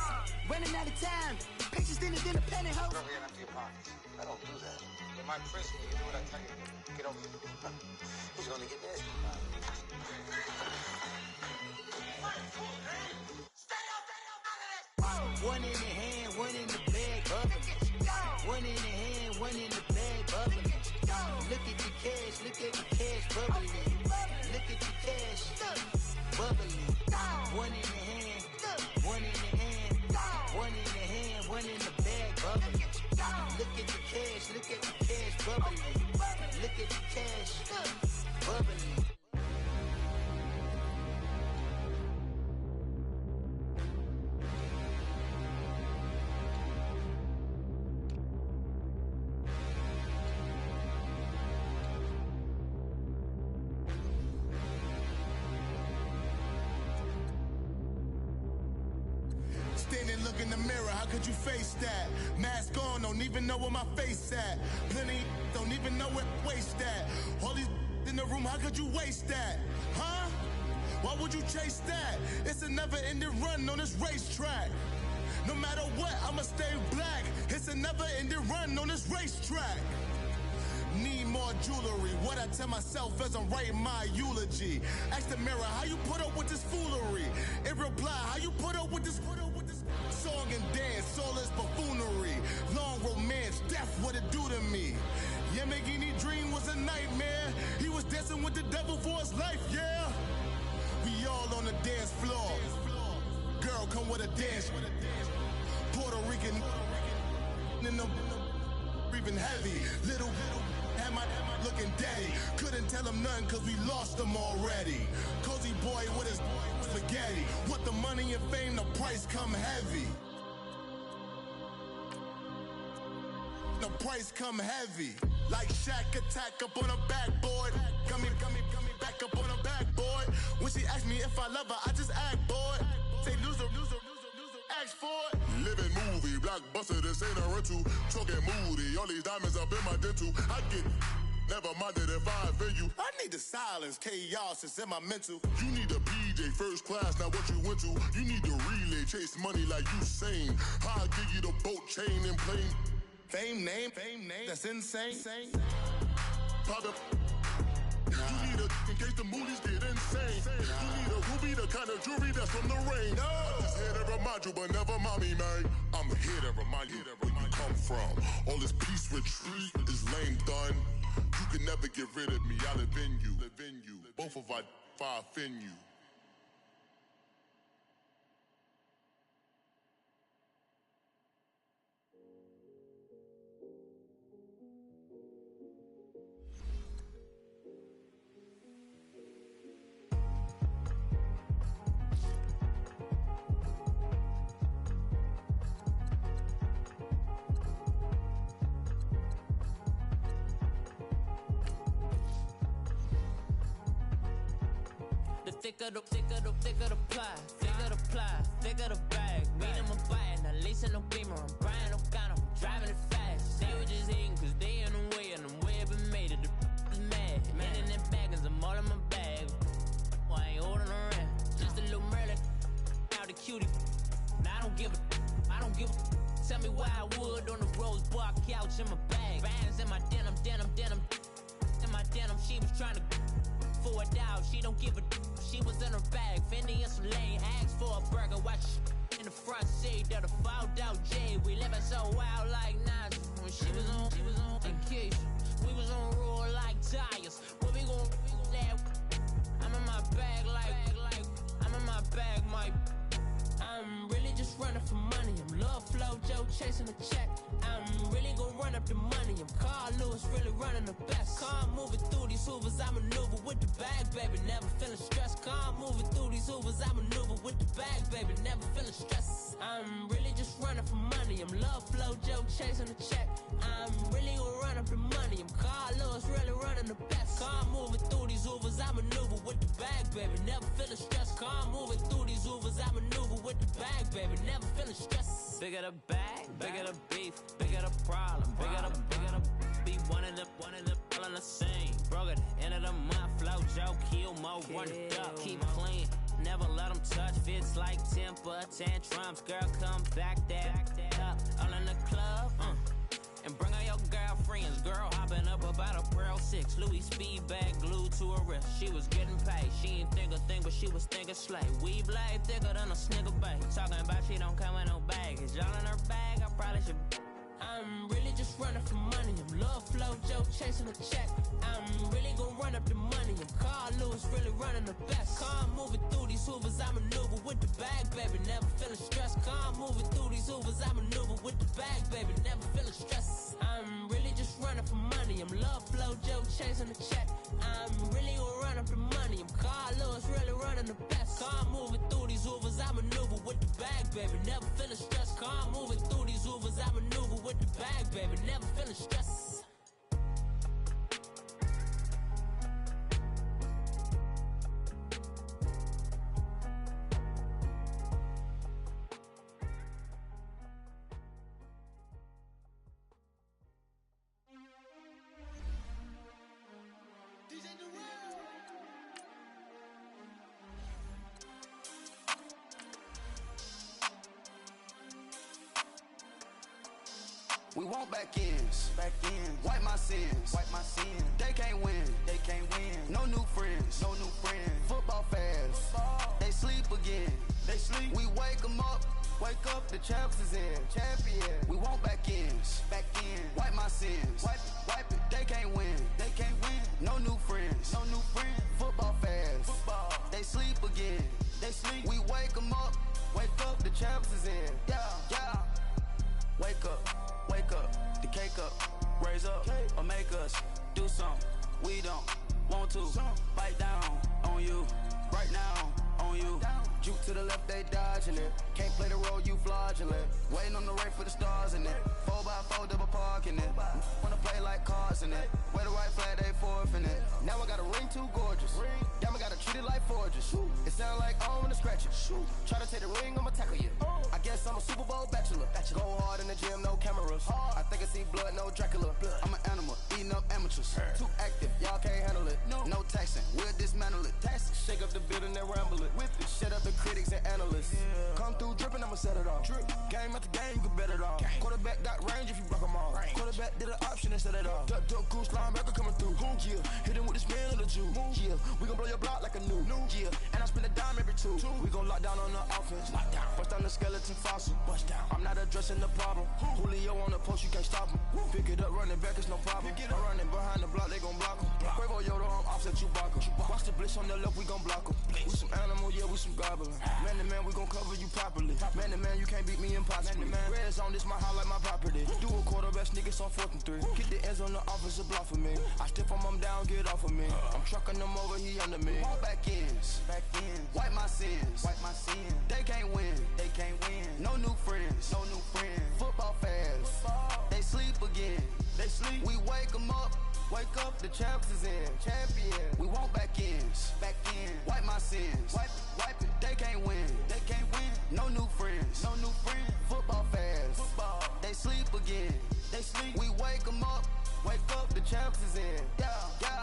Running out of time. Patience thinner than a penny hoe. Don't get empty your pockets. I don't do that. You're my principal. You do what I tell you. Get over here. Who's gonna get this? One in the hand, one in the bag, bubbling. One in the hand, one in the bag, bubbling. Look at the cash, look at the cash, bubbling. Look at the cash, bubbling. One in the hand, one in the hand, one in the hand, one in the bag, bubbling. Look at the cash, look at the cash, bubbling. Look at the cash, bubbling. Look in the mirror, how could you face that? Mask on, don't even know where my face at. Plenty don't even know where waste at. All these in the room, how could you waste that? Huh? Why would you chase that? It's a never-ending run on this racetrack. No matter what, I'ma stay black. It's a never-ending run on this racetrack. Need more jewelry. What I tell myself as I'm writing my eulogy. Ask the mirror, how you put up with this foolery? It reply, how you put up with this song and dance, all this buffoonery. Long romance, death, what it do to me? Yamagini dream was a nightmare. He was dancing with the devil for his life, yeah. We all on the dance floor. Girl, come with a dance. Puerto Rican in the breathing heavy. Little had my looking daddy. Couldn't tell him nothing cause we lost him already. Cozy boy with his spaghetti. With the money and fame, the price come heavy. The price come heavy. Like Shaq attack up on a backboard. Come back up on a backboard. When she asked me if I love her, I just act bored. Say loser, ask for it. Living movie, blockbuster, this ain't a rental. Talking moody, all these diamonds up in my dental. I get never minded if I offend you. I need the silence, chaos is in my mental. You need a PJ first class, not what you went to. You need the relay, chase money like you sane. I'll give you the boat chain and plane. Fame name, that's insane. Pop up. You need a in case the movies get insane. You need a ruby, the kind of jewelry that's from the rain. I'm just here to remind you, but never mind me, man. I'm here to remind you where you come from. All this peace retreat is lame done. You can never get rid of me. I live in you. Both of us, if I offend you. thicker the pie, thicker the bag. Meet him a bite, now leasing no beamer. I'm Brian O'Connor, driving it fast. They were just hating cause they in the way, and the way I've been made it. The is mad. Man in them baggins, I'm all in my bag. I ain't holding around. Just a little Merlin, out the cutie. Now I don't give a. Tell me why I would on the rose bar couch in my bag. Bands in my denim. In my denim, she was trying to for a $1. She don't give a. She was in her bag. Fendi and some lane. Asked for a burger. Watch in the front seat of the fouled out J. We living so wild like Nas. When she was on vacation, we was on roll like tires. What we gon' laugh? I'm in my bag like I'm in my bag, Mike. I'm really just running for money. I'm love flow, Joe chasing a check. I'm really gonna run up the money. I'm Carl Lewis, really running the best. Car moving through these hoovers, I maneuver with the bag, baby. Never feeling stressed. Car moving through these hoovers, I maneuver with the bag, baby. Never feeling stressed. I'm really just running for money. I'm love flow, Joe chasing a check. I'm really gonna run up the money. I'm Carl Lewis, really running the best. Car moving through these hoovers, I maneuver with the bag, baby. Never feeling stressed. Car moving through these hoovers, I maneuver with the bag, baby. Never feeling stressed. Bigger the bag, bigger the beef, bigger the problem, bigger the be one of the all in the same. Broke at the end of the month, flow Joe, kill mo, run it up, keep clean. Never let them touch, fits like temper tantrums. Girl, come back up, all in the club, and bring all your girlfriends. Girl hopping up about a Pearl 6. Louis speed bag glued to her wrist. She was getting paid. She ain't think a thing, but she was thinking slay. We blade thicker than a snicker bag. Talking about she don't come with no baggage. Y'all in her bag, I probably should. I'm really just running for money. I'm love flow, Joe chasing a check. I'm really gonna run up the money. I'm Carl Lewis, really running the best. Car moving through these hoovers, I maneuver with the bag, baby. Never feeling stressed. Car moving through these hoovers, I maneuver with the bag, baby. Never feeling stressed. I'm really just running for money. I'm love flow, Joe chasing a check. I'm really gonna run up the money. I'm Carl Lewis, really running the best. Car moving through these hoovers, I maneuver with the bag, baby. Never feeling stressed. Car moving through these hoovers, I maneuver with the bag, baby. Never feeling stressed. We want back ends, wipe my sins, They can't win, No new friends, Football fans, they sleep again, We wake them up, the champs is in, champion. We want back ends, wipe my sins, wipe it. They can't win, No new friends, Football fans, they sleep again, We wake them up, the champs is in, yeah. Wake up, the cake up, raise up, or make us do something we don't want to. Bite down on you, right now on you. Juke to the left, they dodging it. Can't play the role, you fraudulent. Waiting on the race for the stars in it. 4x4 double parking it. Wanna play like cars in it. Where the white flag, they forfeit it. Now I got a ring too gorgeous. Damn, I gotta treat it like forges. It sound like I don't wanna scratch it. Try to take the ring, I'ma tackle you. I guess I'm a Super Bowl bachelor. Go hard in the gym, no cameras. I think I see blood, no Dracula. I'm an animal, eating up amateurs. Too active, y'all can't handle it. No taxing, we'll dismantle it. Shake up the building and ramble it. Whip it, shut up the critics and analysts. Come through dripping, I'ma set it off. Game after game, you can bet it off. Quarterback got range if you block them all. Quarterback did an option and set it off. Duck goose linebacker coming through. Yeah, hit him with the spin of the Jew. Yeah, we gon' blow your block like a new. Yeah, and I spend a dime every two. We gon' lock down on the offense. Bust down the skeleton fossil. I'm not addressing the problem. Julio on the post, you can't stop him. Pick it up, running back, it's no problem. I'm running behind the block, they gon' block him. Quavo Yoda, I'm offset Chewbacca. Watch the blitz on the left, we gon' block him. We some animal, yeah, we some goblin. Man to man, we gon' cover you properly. Man to man, you can't beat me impossibly. Red zone, this my house like my property. Do a quarterback sneakers on 4th and 3. Get the ends on the offensive block for me. I stiff him, I'm down, get off of me. I'm trucking them over, he under me. All back ends, wipe my sins, They can't win, No new friends, Football fans, they sleep again, We wake them up, wake up, the champs is in. Champion. We want back ends. Back in. Wipe my sins. Wipe it. They can't win. They can't win. No new friends. No new friends. Football fans. Football. They sleep again. They sleep. We wake them up. Wake up, the champs is in. Yeah.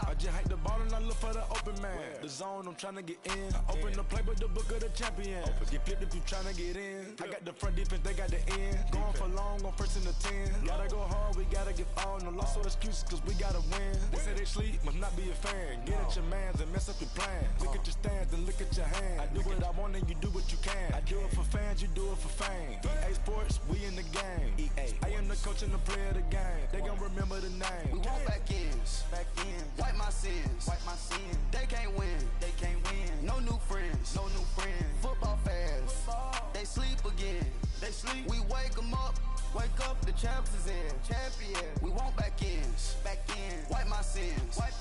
I just hike the ball and I look for the open man. The zone, I'm trying to get in. I open the playbook, the book of the champion. Get flipped if you trying to get in. I got the front defense, they got the end. Going for long, on first and the 10. Gotta go hard, we gotta give all. No loss or excuses, cause we gotta win. They say they sleep, must not be a fan. Get at your mans and mess up your plans. Look at your stands and look at your hands. I do what I want and you do what you can. I do it for fans, you do it for fame. EA Sports, we in the game. I am the coach and the player of the game. They gon' remember the name. We want back ends. Wipe my sins. They can't win. They can't win. No new friends. No new friends. Football fans. They sleep again. They sleep. We wake them up. Wake up, the champs is in. Champion. We want back ends. Wipe my sins. Wipe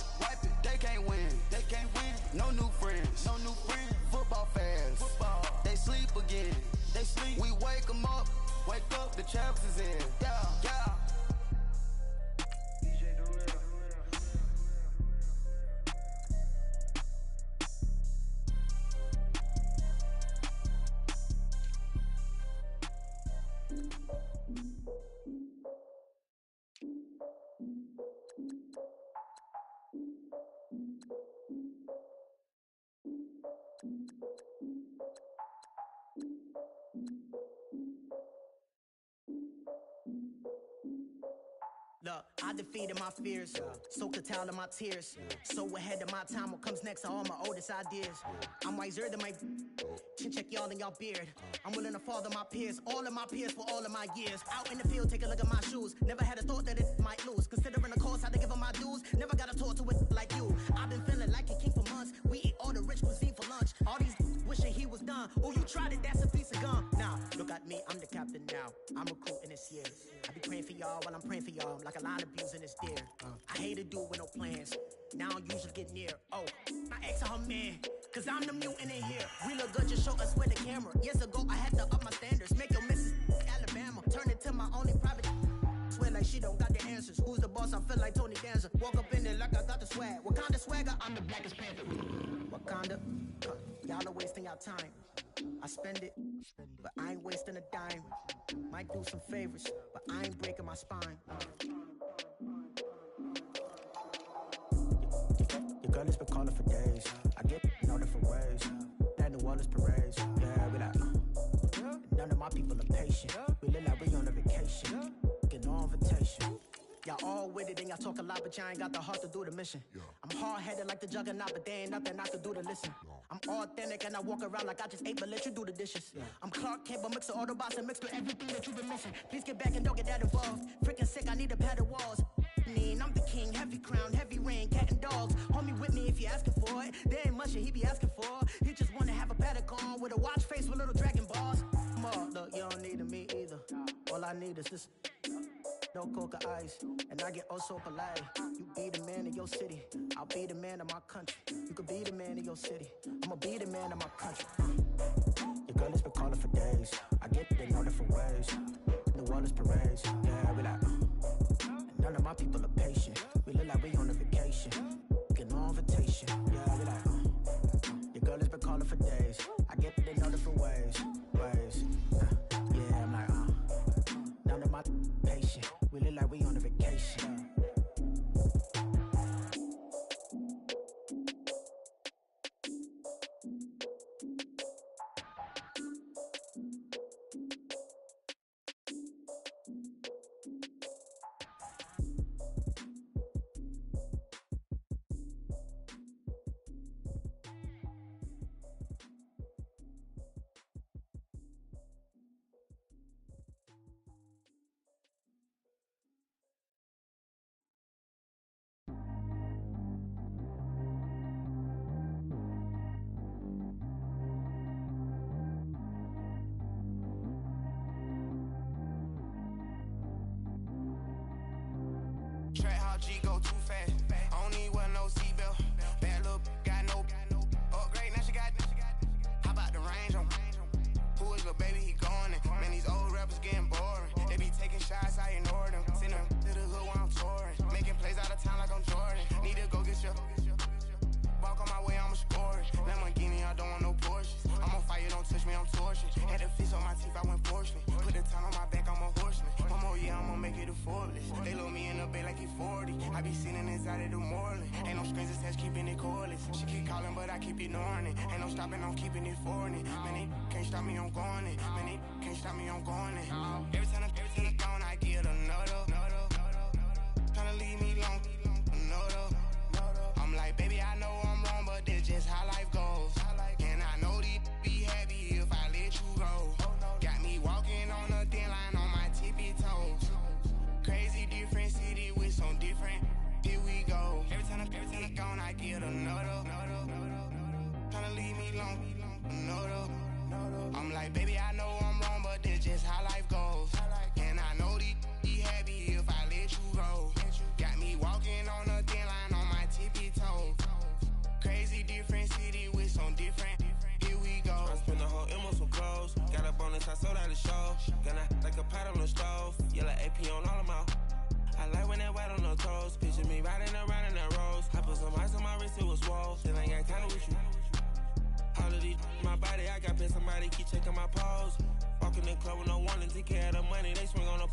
it. They can't win. They can't win. No new friends. No new friends. Football fans. They sleep again. They sleep. We wake them up. Wake up, the champs is in. Yeah. Look, I defeated my fears, soaked the towel of my tears. So ahead of my time, what comes next are all my oldest ideas. I'm wiser than my chin check y'all in y'all beard. I'm willing to father my peers, all of my peers for all of my years. Out in the field, take a look at my shoes. Never had a thought that it might lose. Considering the cost, I had to give them my dues. Never got a talk to it like you. I've been feeling like a king for months. We eat all the rich cuisine for lunch. All these wishing he was done. Oh, you tried it, that's a piece of gum. Now, look at me, I'm the captain now. I'm recruiting this year. I be praying for y'all while I'm praying for y'all. Like a line of abusing this deer. I hate to do it with no plans. Now I usually get near. Oh, I ex her man. Cause I'm the mutant in here. We look good, just show us where the camera. Years ago, I had to up my standards. Make your missus Alabama. Turn it to my only private. Swear like she don't got the answers. Who's the boss? I feel like Tony Danza. Walk up in there like I got the swag. What kind of swagger? I'm the blackest panther. Wakanda. Y'all are wasting your time. I spend it, but I ain't wasting a dime. Might do some favors, but I ain't breaking my spine. Your girl has been calling for days. I get in all different ways. That New Orleans parades. Yeah, we like, none of my people are patient. We look like we on a vacation. Get no invitation. Y'all all with it and y'all talk a lot, but y'all ain't got the heart to do the mission. I'm hard-headed like the juggernaut, but there ain't nothing I can do to listen. I'm authentic and I walk around like I just ate, but let you do the dishes. I'm Clark Kent, but mix the Autobots and mix with everything that you've been missing. Please get back and don't get that involved. Freaking sick, I need to pad the walls. I'm the king, heavy crown, heavy rain, cat and dogs. Homie with me if you asking for it. There ain't much that he be asking for. He just wanna have a paddock on with a watch face with little dragon balls. Look, you don't need me either. All I need is this. No coca ice, and I get oh so polite. You be the man of your city, I'll be the man of my country. You could be the man of your city, I'ma be the man of my country. Your girl has been calling for days. I get it in all different ways. New Orleans parades, yeah, we like. And none of my people are patient. We look like we on a vacation. Get no invitation, yeah, we like. Your girl has been calling for days. I get it in all different ways. Yeah, I'm like, none of my patient. We look like we on a vacation. G go too fast. I don't need one no seatbelt. Bad little got no upgrade. Now she got. How about the range on? Who is the baby? He going in. Man, these old rappers getting boring. They be taking shots, I ignore them. Send them to the hood while I'm touring. Making plays out of town like I'm Jordan. Forbes. They load me in the bay like he 40. I be sitting inside of the Moreland. Ain't no strings attached, keeping it cordless. She keep calling, but I keep ignoring it. Ain't no stopping, I'm keeping it for it. Man, they can't stop me, I'm going it. Man, they can't stop me, I'm going it. Every time I gone, I get another. Tryna leave me long, another. I'm like, baby, I know I'm wrong, but that's just how life goes. And I know these be happy if I let you go. Got me walking on a thin line on my tippy toes. Crazy different city with some different. Here we go. Every time I gone, I get another. Tryna leave me long, another. I'm like, baby, I know I'm wrong, but that's just how life goes. And I know these be happy if I let you go. Got me walking on a thin line on my tippy toes. Crazy different city with some different. Here we go. I spent the whole M on some clothes. Got a bonus, I sold out the show. Gonna like a pot on the stove. Yellow AP on all of my. I like when that white on the toes. Picture me riding around in that rose. I put some ice on my wrist, it was swole. Still ain't got time with you. All of these my body, I got been somebody keep checking my pose. Walking in the club with no one to take care of the money. They swing on the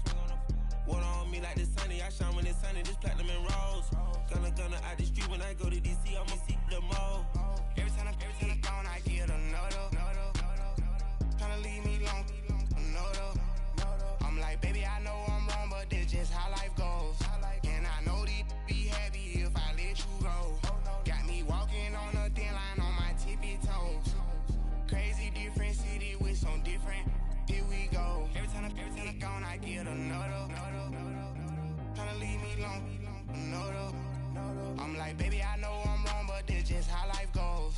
water on me like the sunny. I shine when it's sunny, this platinum and rose. Gonna out the street when I go to DC, I'ma see the mode. Every time I gone, I get another. Tryna leave me long, another. I'm like, baby, I know I'm wrong, but that's just how life goes. And I know these be happy if I let you go. Got me walking on a thin line on my tippy toes. Crazy different city with some different. Here we go. Every time I gone, I get another. Tryna leave me long, another. I'm like, baby, I know I'm wrong, but that's just how life goes.